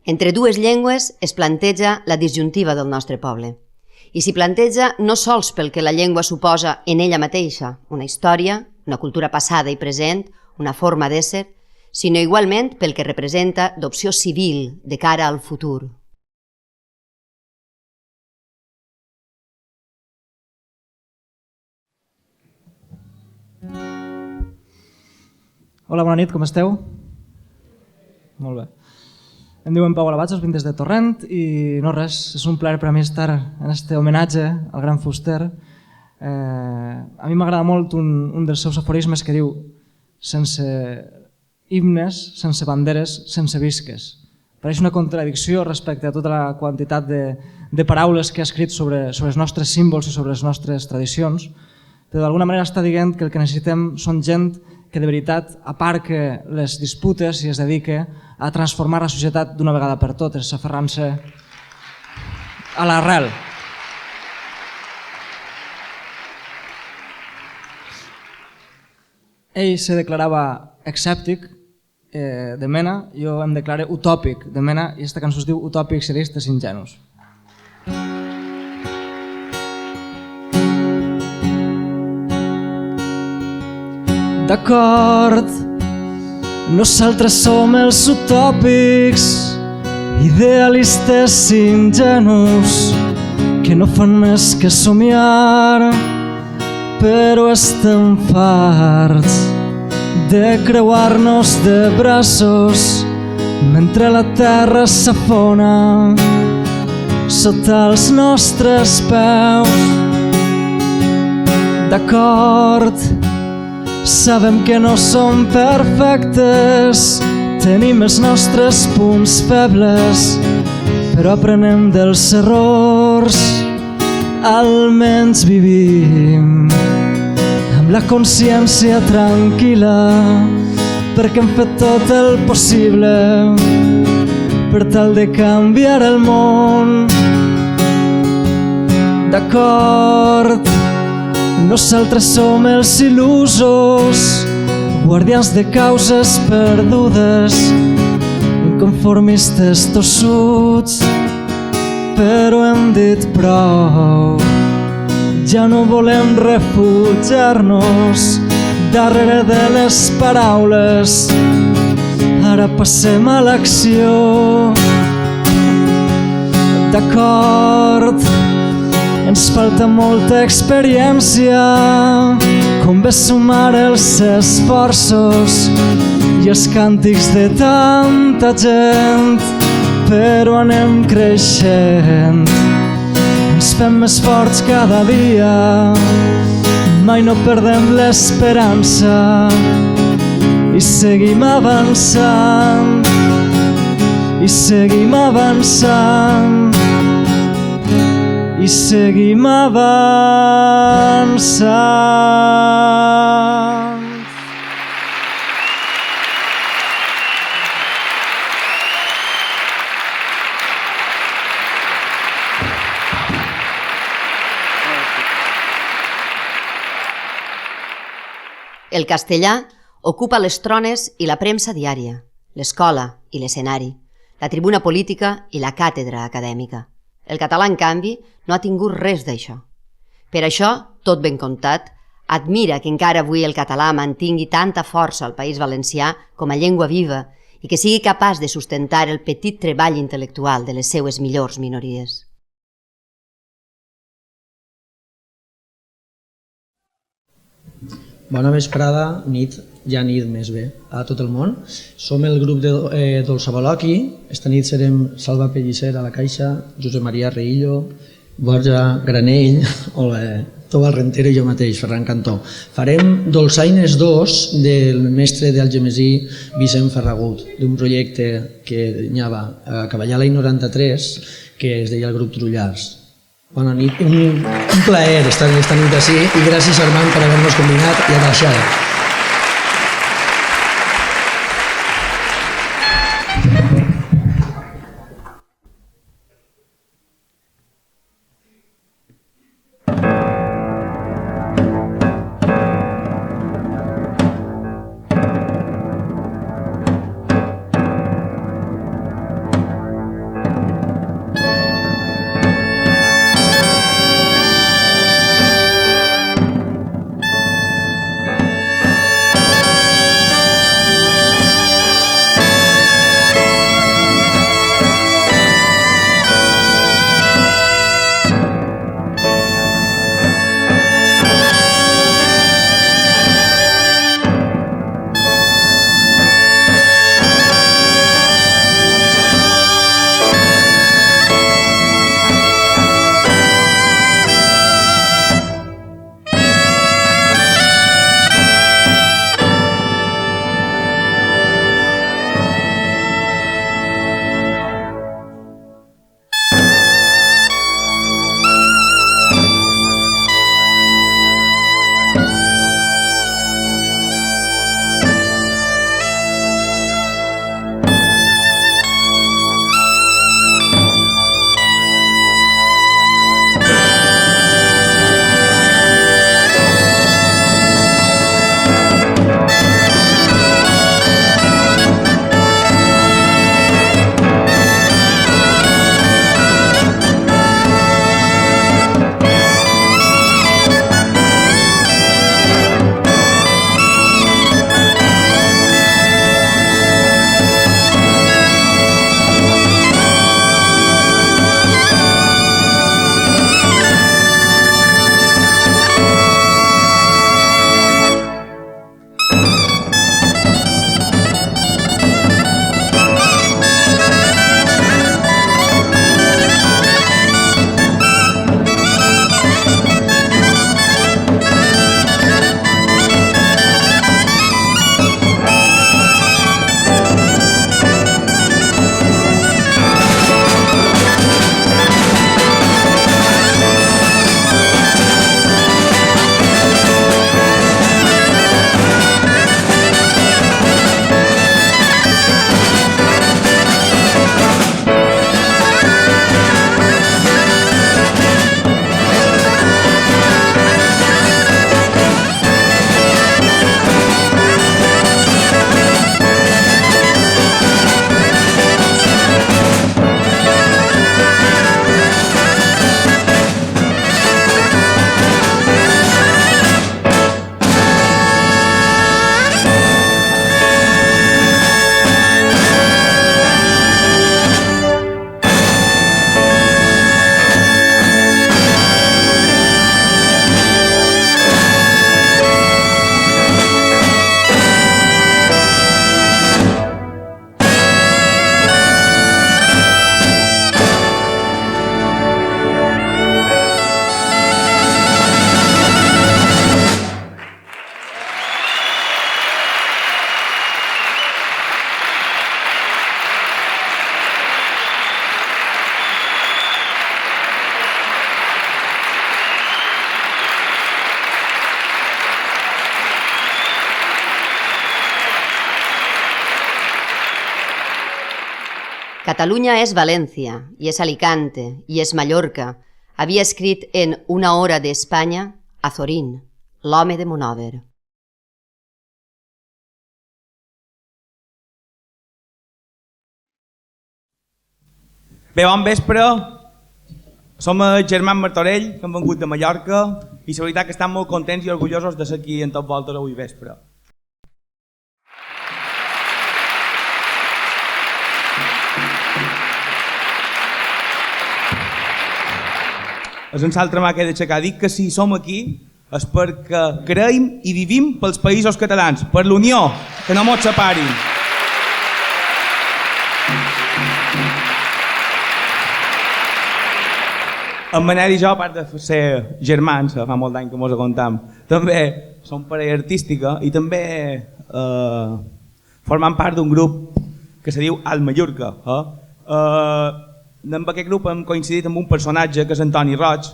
Entre dues llengües es planteja la disjuntiva del nostre poble. I s'hi planteja no sols pel que la llengua suposa en ella mateixa, una història, una cultura passada i present, una forma d'ésser, sinó igualment pel que representa d'opció civil de cara al futur.
Hola, bona nit, com esteu? Molt bé. Em diuen Pau Alabatxos, vinc des de Torrent i no res, és un plaer per a mi estar en este homenatge al gran fuster. A mi m'agrada molt un dels seus aforismes que diu sense himnes, sense banderes, sense visques. Pareix una contradicció respecte a tota la quantitat de paraules que ha escrit sobre els nostres símbols i sobre les nostres tradicions, però d'alguna manera està dient que el que necessitem són gent que de veritat aparque les disputes i es dedique a transformar la societat d'una vegada per totes, aferrant-se a l'arrel. ell se declarava escèptic de mena, jo em declare utòpic de mena, i aquesta cançó es diu Utòpics Idealistes Ingenus. D'acord, nosaltres som els utòpics, idealistes ingenus, que no fan més que somiar, però estem farts de creuar-nos de braços mentre la terra s'afona sota els nostres peus. D'acord, sabem que no som perfectes, tenim els nostres punts febles, però aprenem dels errors, almenys vivim amb la consciència tranquil·la, perquè hem fet tot el possible per tal de canviar el món. D'acord, nosaltres som els il·lusos, guardians de causes perdudes, inconformistes tossuts, però hem dit prou. Ja no volem refugiar-nos darrere de les paraules, ara passem a l'acció. D'acord, ens falta molta experiència, convé sumar els esforços i els càntics de tanta gent, però anem creixent, ens fem més forts cada dia, mai no perdem l'esperança i seguim avançant, i seguim avançant, i seguim avançant.
El castellà ocupa les trones i la premsa diària, l'escola i l'escenari, la tribuna política i la càtedra acadèmica. El català, en canvi, no ha tingut res d'això. Per això, tot ben comptat, admira que encara avui el català mantingui tanta força al País Valencià com a llengua viva i que sigui capaç de sustentar el petit treball intel·lectual de les seues millors minories.
Bona vesprada, nit, ja nit més bé, a tot el món. Som el grup de Dolçavaloqui. Esta nit serem Salva Pellicer a la caixa, Josep Maria Reillo, Borja Granell, Tobal Rentero i jo mateix, Ferran Cantó. Farem Dolçaines 2 del mestre d'Algemesí Vicent Ferragut, d'un projecte que anava a cavallar l'any 93, que es deia el grup Trullars. Bona nit, un plaer estar esta nit així i gràcies Armand per haver-nos combinat i a baixar.
Catalunya és València, i és Alicante, i és Mallorca. Havia escrit en Una hora d'Espanya Azorín, l'home de Monòver.
Bé, bon vespre. Som el Germán Martorell, que hem vengut de Mallorca, i la veritat que estem molt contents i orgullosos de ser aquí en tot voltes avui vespre. És en l'altra mà que he d'aixecar. Dic que si som aquí és perquè creiem i vivim pels països catalans, per l'unió, que no mos separin. En Manel i jo, a part de ser germans, fa molt d'any que mos acontam, també som parella artística i també formem part d'un grup que se diu Al Mallorca. En aquest grup hem coincidit amb un personatge que és Antoni Roig,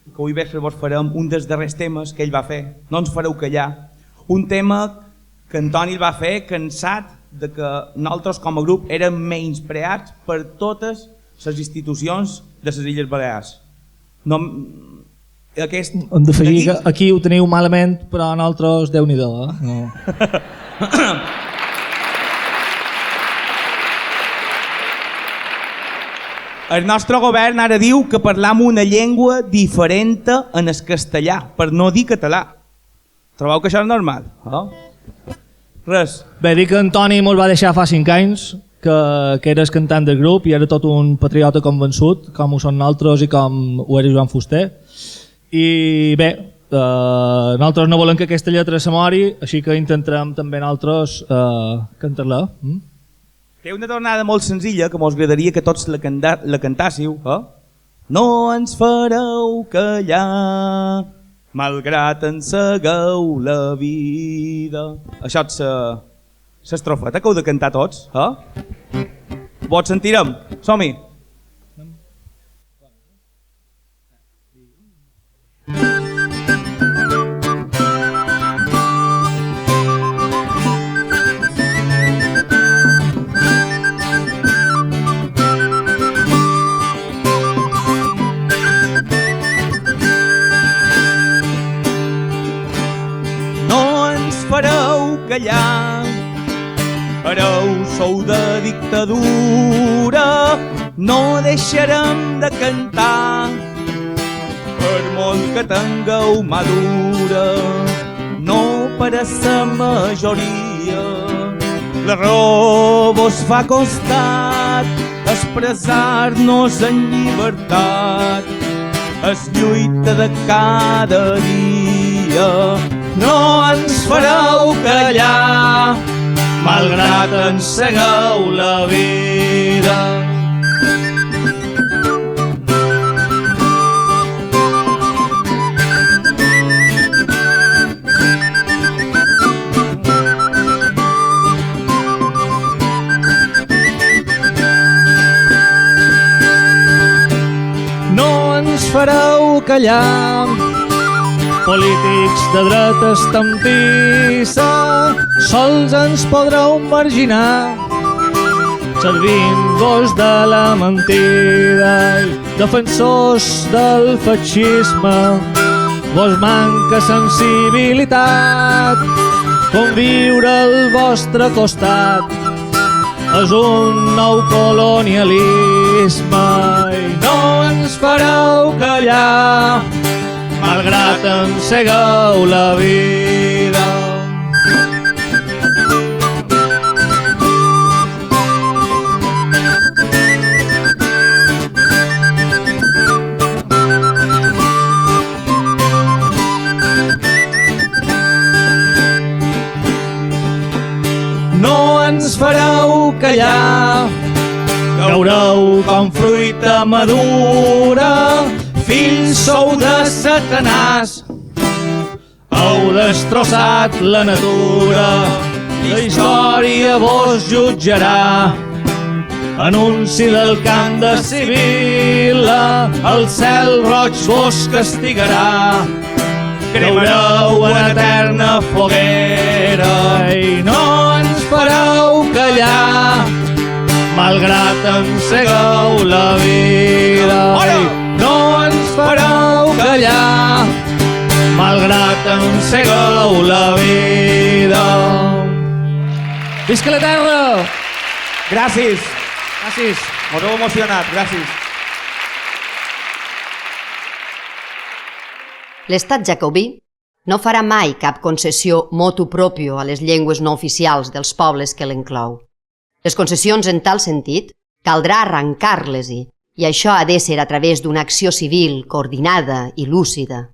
que avui vespre vos farem un dels darrers temes que ell va fer, No ens fareu callar, un tema que Antoni el va fer cansat de que nosaltres com a grup érem menyspreats per totes les institucions de les Illes Balears.
Hem d'afegir que aquí ho teniu malament, però nosaltres Déu-n'hi-do. No.
El nostre govern ara diu que parlam una llengua diferent en el castellà, per no dir català. Trobeu que això és normal? Res.
Bé, dic que Antoni mos va deixar fa 5 anys, que eres cantant del grup i era tot un patriota convençut, com ho són nosaltres i com ho era Joan Fuster. I bé, nosaltres no volem que aquesta lletra se mori, així que intentarem també nosaltres cantar-la.
Té una tornada molt senzilla que mos agradaria que tots la cantàssiu. No ens fareu callar, malgrat ensegueu la vida. Això és l'estrofeta que heu de cantar tots. Vols sentirem? Som-hi! Fareu callar, hereu sou de dictadura, no deixarem de cantar, per molt que tingueu mà dura, no per a sa majoria. La raó vos fa costat, expressar-nos en llibertat, és lluita de cada dia. No ens fareu callar, malgrat ensegueu la vida.
No ens fareu callar, polítics de dreta estampissa, sols ens podreu marginar, servint-vos de la mentida. Defensors del feixisme, vos manca sensibilitat, conviure al vostre costat és un nou colonialisme. I no ens fareu callar, malgrat ensegueu la vida. No ens fareu callar, caureu com fruita madura, fills sou de Satanàs, heu destrossat la natura, la història vos jutjarà, anunci del camp de Sibila, el cel roig vos castigarà, creureu en eterna foguera i no ens fareu callar, malgrat encegueu la vida. No ens fareu callar, malgrat encegueu la vida. Visca la terra!
Gràcies.
Gràcies.
M'ho heu emocionat, gràcies.
L'estat jacobí no farà mai cap concessió motu proprio a les llengües no oficials dels pobles que l'enclou. Les concessions en tal sentit caldrà arrencar-les-hi, i això ha de ser a través d'una acció civil coordinada i lúcida.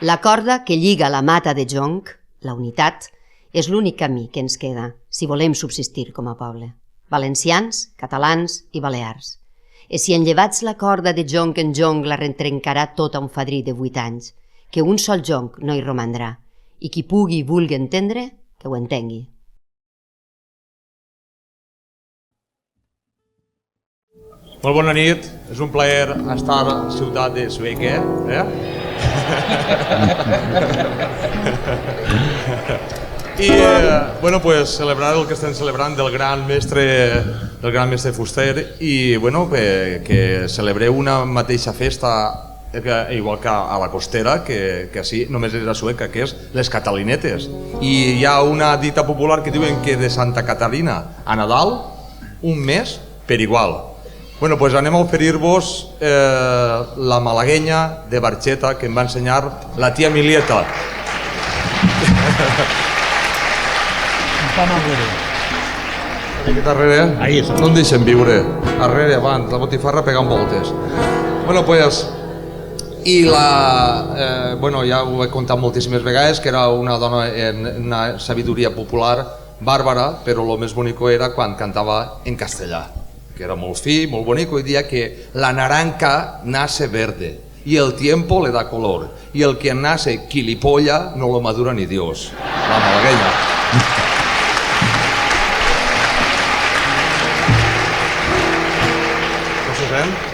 La corda que lliga la mata de jonc, la unitat, és l'únic camí que ens queda si volem subsistir com a poble. Valencians, catalans i balears. I si enllevats la corda de jonc en jonc la retrencarà tota un fadrí de 8 anys, que un sol jonc no hi romandrà, i qui pugui i vulgui entendre, que ho entengui.
Molt bona nit, és un plaer estar a la ciutat de Sueca. I bueno, pues, celebrar el que estem celebrant del gran mestre Fuster i bueno, que celebreu una mateixa festa igual que a la costera, que així només és a Sueca, que és les catalinetes. I hi ha una dita popular que diuen que de Santa Catarina a Nadal, un mes per igual. Bueno, doncs anem a oferir-vos la malaguenya de Barxeta que em va ensenyar la tia Milieta. Aquí darrere no em deixen viure. Darrere, abans, la botifarra pegant voltes. Bueno, pues... I ja ho he contat moltíssimes vegades, que era una dona en una sabidoria popular bàrbara, però el més bonico era quan cantava en castellà, que era molt fi, molt bonico, i dia que la naranja nace verde y el tiempo le da color y el que nace quilipolla no lo madura ni Dios. La malagueña. ¿No se ven?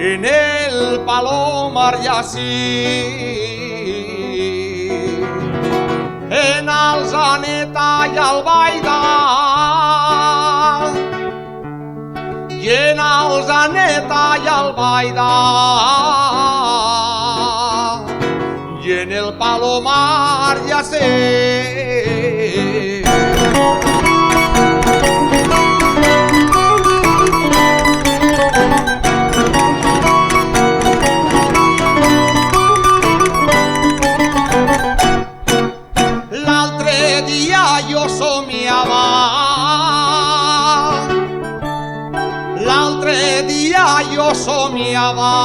En el Palomar y así, en Alzaneta y Albaida, y en Alzaneta y Albaida, y en el Palomar y así.
Jo somiava, l'altre dia jo somiava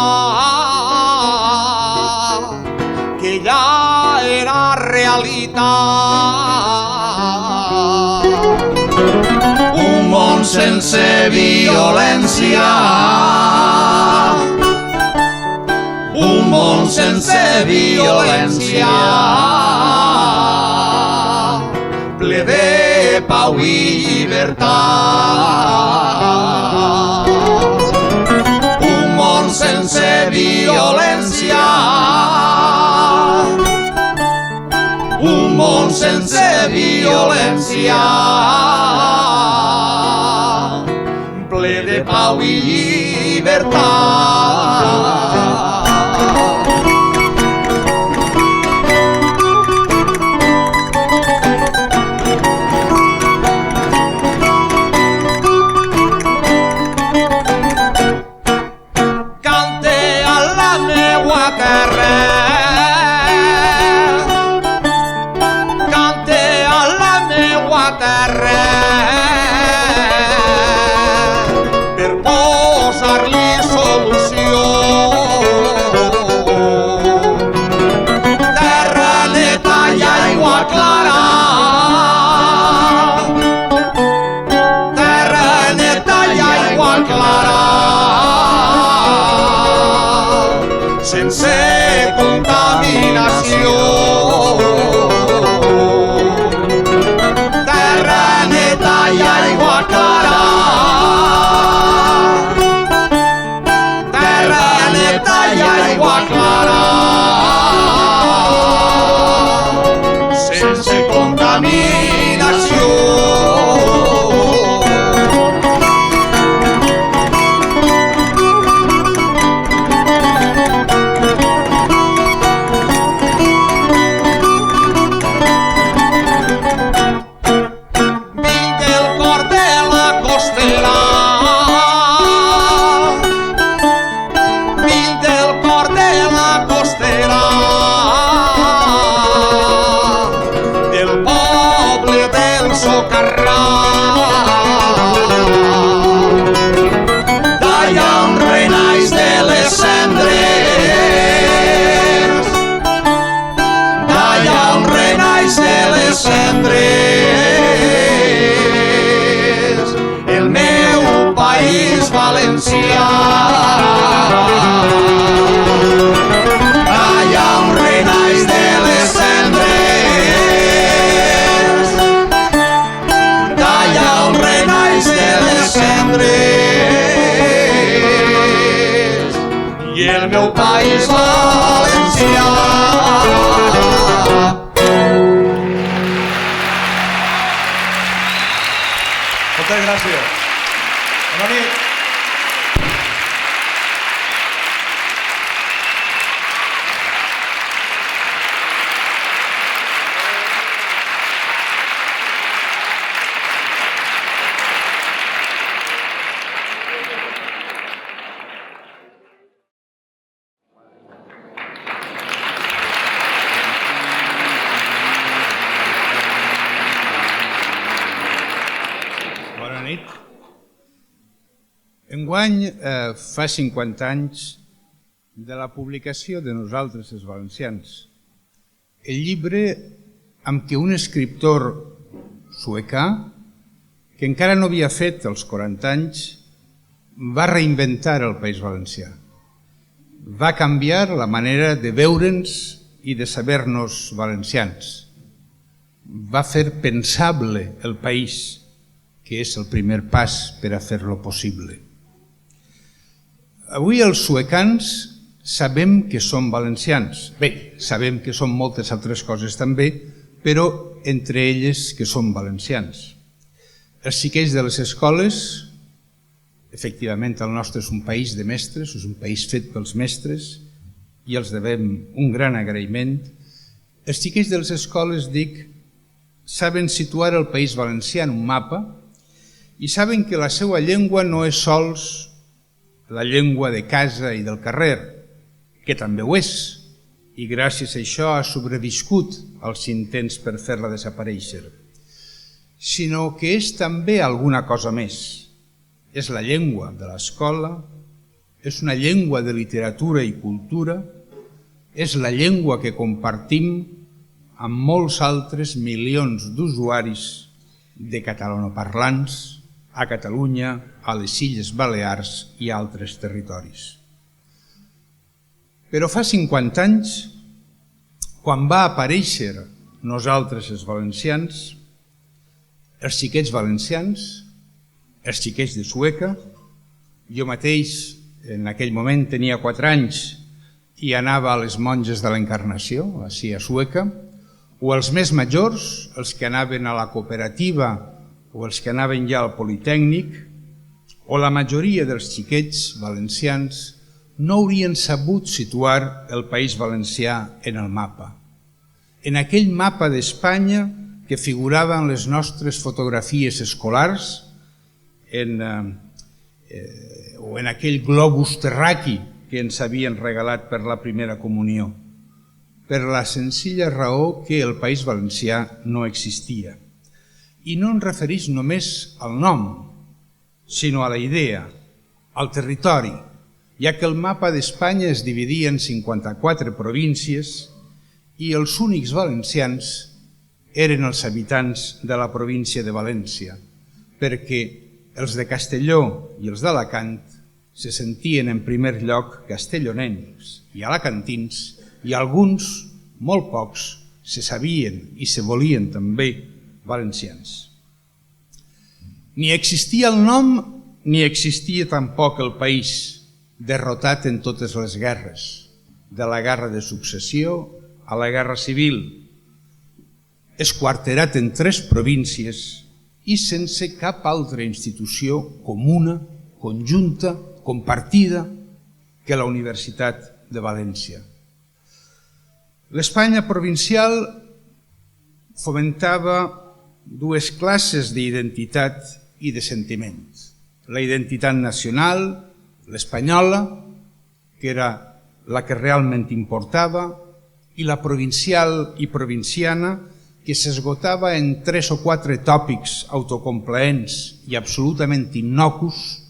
que ja era realitat. Un món sense violència, un món sense violència, ple de pau i llibertat. Un món sense violència, un món sense violència, ple de pau i llibertat. Sense contaminació, terra neta i aigua clara, terra neta i aigua clara, sense contaminació. Vinc del cor de la costera,
el meu país valencià.
Moltes gràcies. Bona nit.
Bona nit. Enguany fa 50 anys de la publicació de Nosaltres els Valencians, el llibre amb què un escriptor suecà, que encara no havia fet els 40 anys, va reinventar el País Valencià. Va canviar la manera de veure'ns i de saber-nos valencians. Va fer pensable el país, que és el primer pas per a fer-lo possible. Avui els suecans sabem que som valencians. Bé, sabem que som moltes altres coses també, però entre elles que som valencians. Els xiquets de les escoles, efectivament el nostre és un país de mestres, és un país fet pels mestres i els devem un gran agraïment. Els xiquets de les escoles, dic, saben situar el País Valencià en un mapa i saben que la seva llengua no és sols la llengua de casa i del carrer, que també ho és, i gràcies a això ha sobreviscut als intents per fer-la desaparèixer, sinó que és també alguna cosa més. És la llengua de l'escola, és una llengua de literatura i cultura, és la llengua que compartim amb molts altres milions d'usuaris de catalanoparlants a Catalunya, a les Illes Balears i a altres territoris. Però fa 50 anys, quan va aparèixer Nosaltres els Valencians, els xiquets valencians, els xiquets de Sueca, jo mateix en aquell moment tenia 4 anys i anava a les monges de l'Encarnació, així a Sueca, o els més majors, els que anaven a la cooperativa o els que anaven ja al Politècnic, o la majoria dels xiquets valencians no haurien sabut situar el País Valencià en el mapa. En aquell mapa d'Espanya que figurava en les nostres fotografies escolars, o en aquell globus terraqui que ens havien regalat per la primera comunió, per la senzilla raó que el País Valencià no existia. I no em refereix només al nom, sinó a la idea, al territori, ja que el mapa d'Espanya es dividia en 54 províncies i els únics valencians eren els habitants de la província de València, perquè els de Castelló i els d'Alacant se sentien en primer lloc castellonencs i alacantins i alguns, molt pocs, se sabien i se volien també valencians. Ni existia el nom ni existia tampoc el país, derrotat en totes les guerres, de la guerra de successió a la guerra civil, esquarterat en 3 províncies i sense cap altra institució comuna, conjunta, compartida que la Universitat de València. L'Espanya provincial fomentava 2 classes d'identitat i de sentiment. La identitat nacional, l'espanyola, que era la que realment importava, i la provincial i provinciana, que s'esgotava en 3 o 4 tòpics autocomplaents i absolutament innocus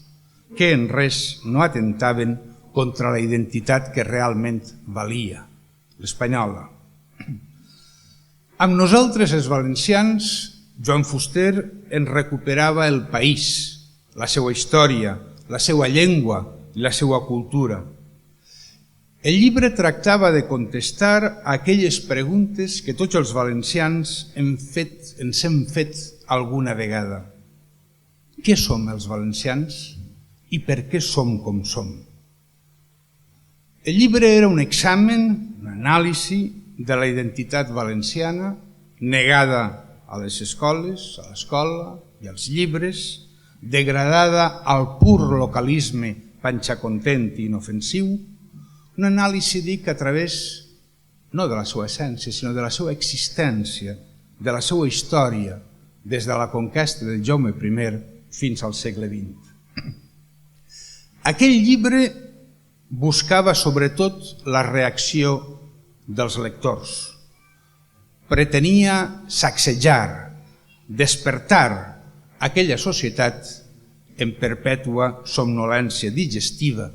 que en res no atentaven contra la identitat que realment valia, l'espanyola. Amb nosaltres, els valencians, Joan Fuster en recuperava el país, la seva història, la seva llengua i la seva cultura. El llibre tractava de contestar a aquelles preguntes que tots els valencians ens hem fet alguna vegada. Què som els valencians i per què som com som? El llibre era un examen, una anàlisi de la identitat valenciana negada a les escoles, a l'escola i als llibres, degradada al pur localisme panxacontent i inofensiu, una anàlisi, dic, a través no de la seva essència, sinó de la seva existència, de la seva història, des de la conquesta del Jaume I fins al segle XX. Aquell llibre buscava sobretot la reacció dels lectors. Pretenia sacsejar, despertar aquella societat en perpètua somnolència digestiva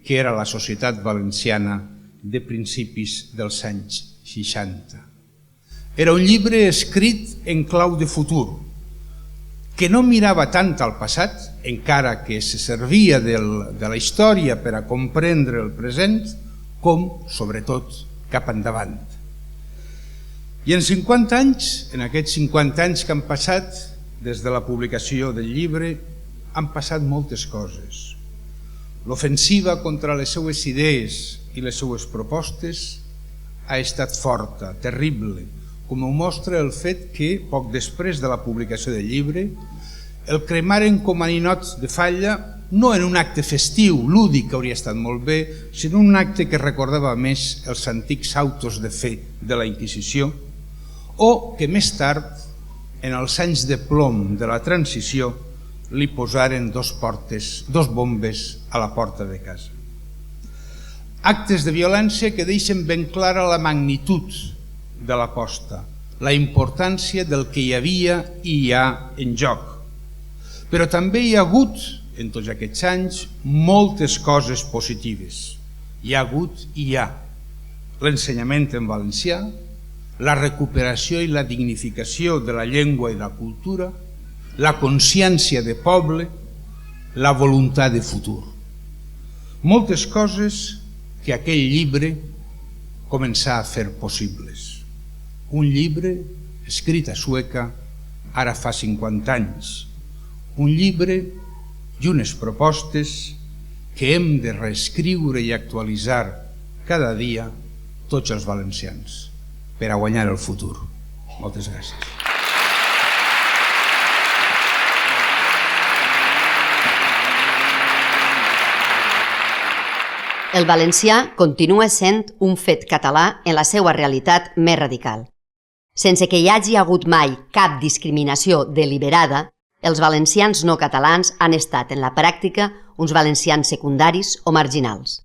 que era la societat valenciana de principis dels anys 60. Era un llibre escrit en clau de futur, que no mirava tant al passat, encara que se servia de la història per a comprendre el present, com, sobretot, cap endavant. I en 50 anys, en aquests 50 anys que han passat des de la publicació del llibre, han passat moltes coses. L'ofensiva contra les seues idees i les seues propostes ha estat forta, terrible, com ho mostra el fet que, poc després de la publicació del llibre, el cremaren com a ninot de falla, no en un acte festiu, lúdic, que hauria estat molt bé, sinó un acte que recordava més els antics autos de fe de la Inquisició, o que més tard, en els anys de plom de la transició, li posaren dos bombes a la porta de casa. Actes de violència que deixen ben clara la magnitud de l'aposta, la importància del que hi havia i hi ha en joc. Però també hi ha hagut, en tots aquests anys, moltes coses positives. Hi ha hagut i hi ha l'ensenyament en valencià, la recuperació i la dignificació de la llengua i la cultura, la consciència de poble, la voluntat de futur. Moltes coses que aquell llibre començà a fer possibles. Un llibre escrit a Sueca ara fa 50 anys. Un llibre i unes propostes que hem de reescriure i actualitzar cada dia tots els valencians per a guanyar el futur. Moltes gràcies.
El valencià continua sent un fet català en la seva realitat més radical. Sense que hi hagi hagut mai cap discriminació deliberada, els valencians no catalans han estat en la pràctica uns valencians secundaris o marginals.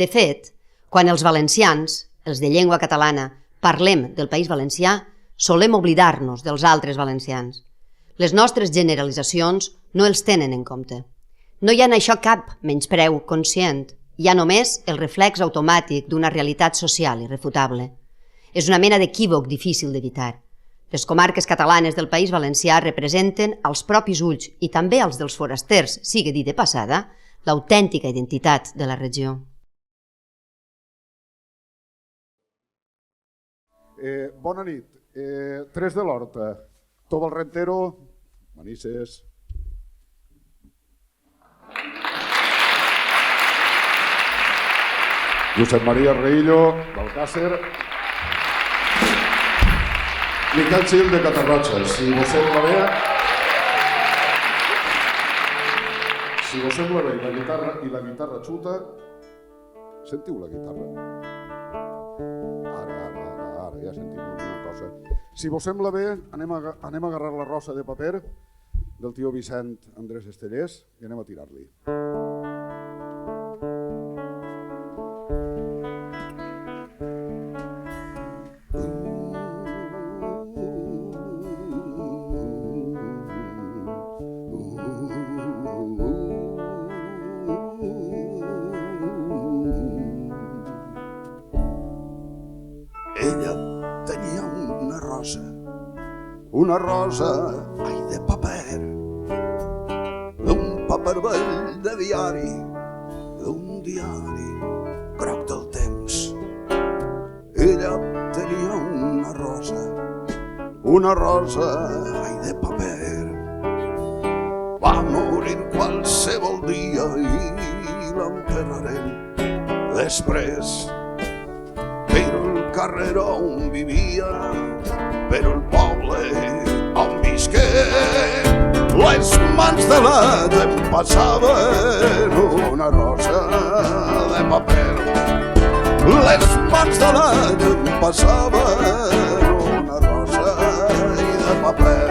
De fet, quan els valencians, els de llengua catalana, parlem del País Valencià, solem oblidar-nos dels altres valencians. Les nostres generalitzacions no els tenen en compte. No hi ha en això cap menyspreu conscient, hi ha només el reflex automàtic d'una realitat social irrefutable. És una mena d'equívoc difícil d'evitar. Les comarques catalanes del País Valencià representen als propis ulls i també als dels forasters, sigui dit de passada, l'autèntica identitat de la regió.
Bona nit. Tres de l'Horta. Tobal Rentero, Manises. Josep Maria Reillo, d'Alcàsser. Miquel Gil, de Catarroja. Si vos sembla bé, i la guitarra xuta, sentiu la guitarra? Ara, ja sentim alguna cosa. Si vos sembla bé, anem a agarrar la rosa de paper del tio Vicent Andrés Estellers i anem a tirar-li. Una rosa, ai, de paper, d'un paper vell de diari, d'un diari groc del temps. Ella tenia una rosa, ai, de paper. Va morir qualsevol dia i l'enterrarem després. Però el carrer on vivia, però el poble on visqué, les mans de l'Adam passaven una rosa de paper. Les mans de l'Adam passaven una rosa de paper.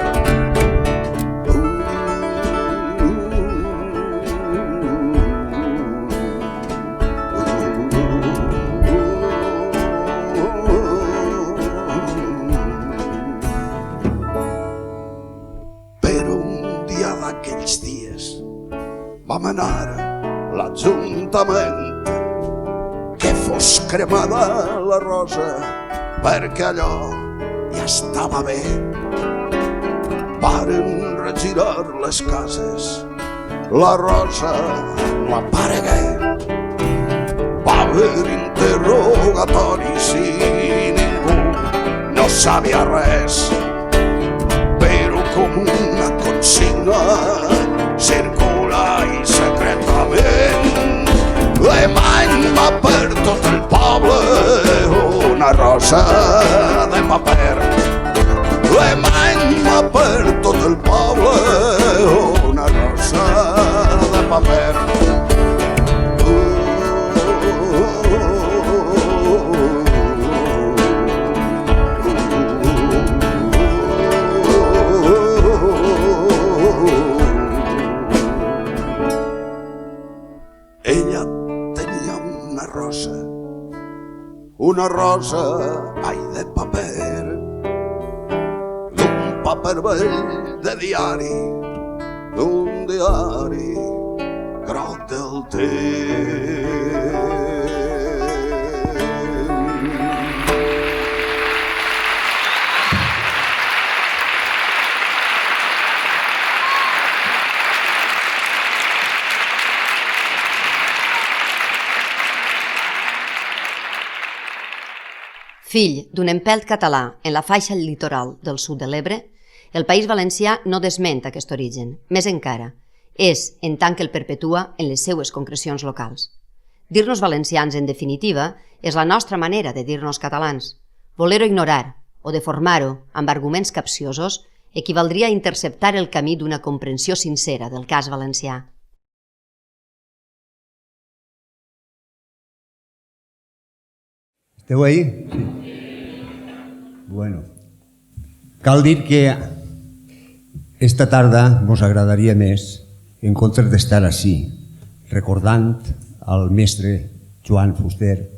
Vam anar a l'Ajuntament que fos cremada la rosa perquè allò ja estava bé. Varen regirar les cases, la rosa no aparegué. Va haver interrogatoris i ningú no sabia res, però com una consigna circula i secretament demany va per tot el poble una rosa de paper. Demany va per tot el poble una rosa de paper. Una rosa, ai, de paper, d'un paper vell de diari, d'un diari groc del temps.
Fill d'un empelt català en la faixa litoral del sud de l'Ebre, el País Valencià no desment aquest origen, més encara, és en tant que el perpetua en les seues concrecions locals. Dir-nos valencians, en definitiva, és la nostra manera de dir-nos catalans. Voler-ho ignorar o deformar-ho amb arguments capciosos equivaldria a interceptar el camí d'una comprensió sincera del cas valencià.
Esteu ahí? Sí. Bueno, cal dir que esta tarda mos agradaria més, en comptes d'estar així, recordant al mestre Joan Fuster,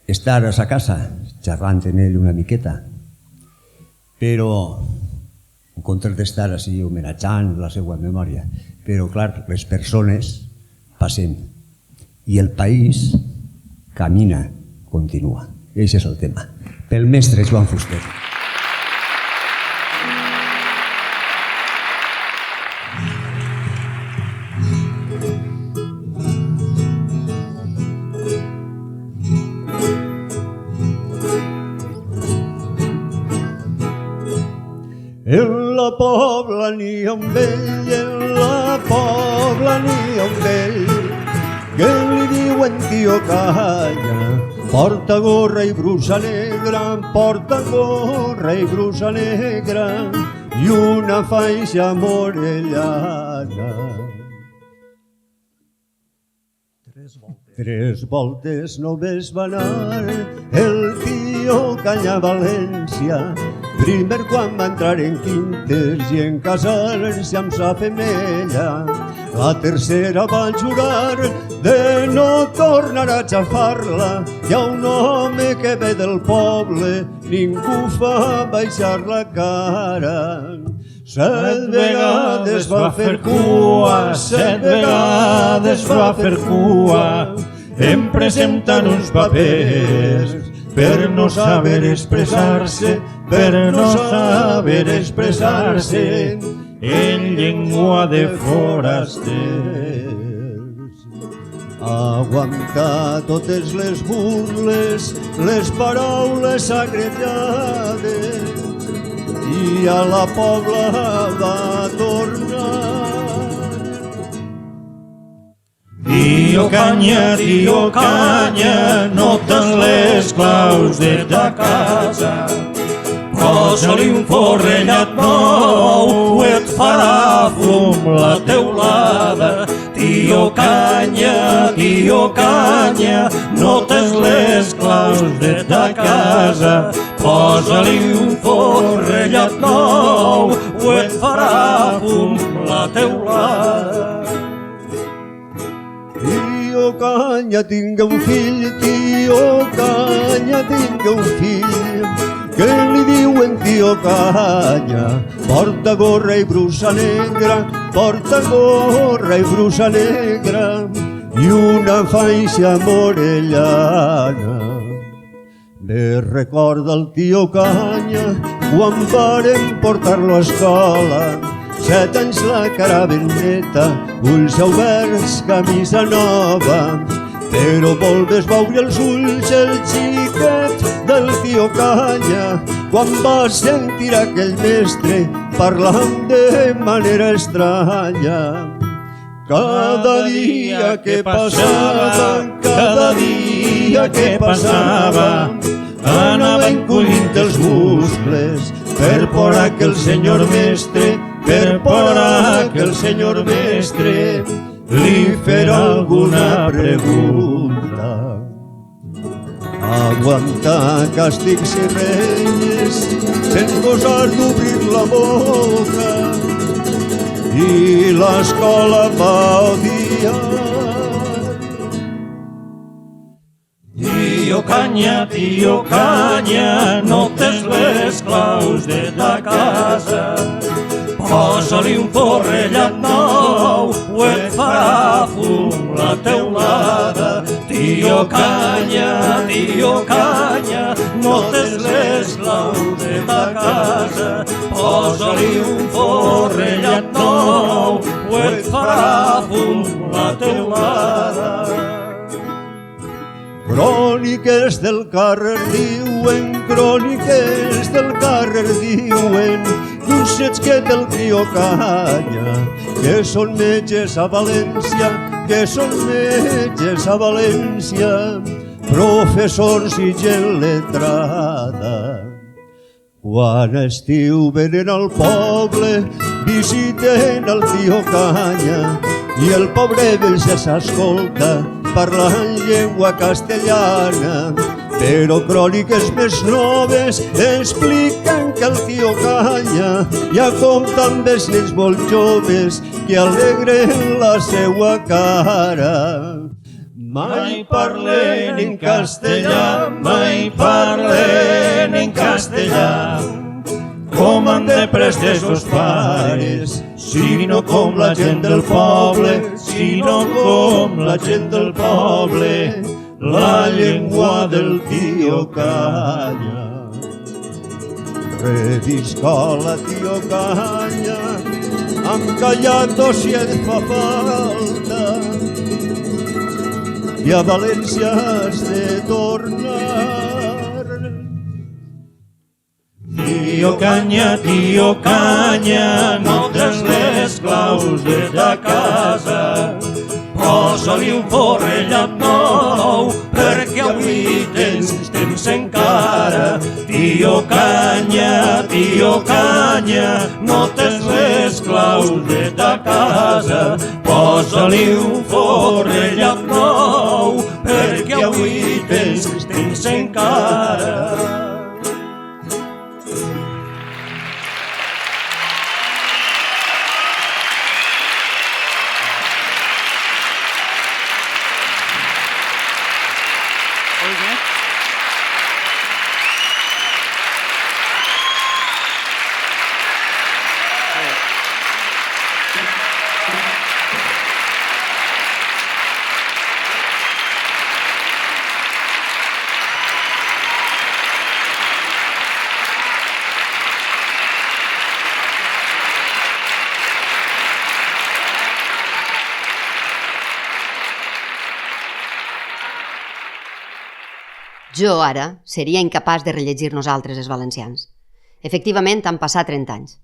estar a sa casa xerrant en ell una miqueta, però en comptes d'estar així homenatjant la seva memòria, però clar, les persones passen i el país camina, continua. I això és el tema. Pel mestre Joan Fuster.
En la Pobla n'hi ha un vell, en la Pobla n'hi ha un vell, que li diuen tio Canya, porta gorra i brusa negra, porta gorra i brusa negra, i una faixa morellana. Tres voltes només va anar el tio Canya a València, primer quan va entrar en quintes i en casar-se amb sa femella. La tercera va jurar de no tornar a xafar-la, i a un home que ve del poble ningú fa baixar la cara. 7 vegades va fer cua, 7 vegades va fer cua, en presentant uns papers per no saber expressar-se, per no saber expressar-se en llengua de forasters. Aguantar totes les burles, les paraules agrediades, i a la Pobla va tornar. Tio Canya, no tens les claus de ta casa, posa-li un forrellat nou o et farà fum la teulada. Tio Canya, no tens les claus de ta casa, posa-li un forrellat nou o et farà fum la teulada. Tio Canya tinga un fill, tio Canya tinga un fill, que li diuen tio Canya, porta gorra i brusa negra, porta gorra i brusa negra, i una faixa morellana. Me recorda el tio Canya quan varen portar-lo a escola, 7 anys la cara ben neta, ulls oberts, camisa nova, però volves veure els ulls el xiquet del tio Canya quan va sentir aquell mestre parlant de manera estranya. Cada dia que passava, cada dia que passava, anava encollint els muscles per por a que el senyor mestre, per por a que el senyor mestre li farà alguna pregunta. Aguantar càstigs i renyes sense gosar d'obrir la boca, i l'escola va odiar. Tio Canya, no tens les claus de ta casa, posa-li un forrellat nou o et farà fum la teulada. Tio Canya, no tens les claus de ta casa, posa-li un forrellat nou o et farà fum la teulada. Cròniques del carrer diuen, cròniques del carrer diuen, d'unsets del tio Canya, que són metges a València, que són metges a València, professors i gent letrada. Quan a estiu venen al poble, visiten el tio Canya, i el pobre vell ja s'escolta parlant llengua castellana. Però cròniques més noves expliquen que el tio Canya ja compta amb els nens molt joves que alegren la seua cara. Mai parlen en castellà, mai parlen en castellà, com han de prendre sos pares, sinó com la gent del poble, sinó com la gent del poble, la llengua del tio Canya. Revisca la tio Canya, amb Callato si et fa falta, i a València has de tornar. Tio Canya, no tens les claus de ta casa, posa-li un forrellat nou, perquè avui tens temps encara. Tio Canya, no tens les claus de ta casa, posa-li un forrellat nou, perquè avui tens temps encara.
Jo ara seria incapaç de rellegir nosaltres els valencians. Efectivament, han passat 30 anys.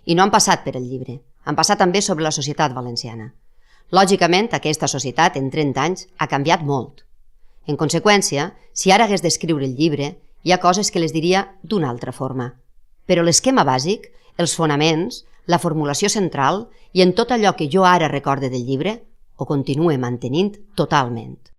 I no han passat per el llibre, han passat també sobre la societat valenciana. Lògicament, aquesta societat en 30 anys ha canviat molt. En conseqüència, si ara hagués d'escriure el llibre, hi ha coses que les diria d'una altra forma. Però l'esquema bàsic, els fonaments, la formulació central i en tot allò que jo ara recorde del llibre, ho continue mantenint totalment.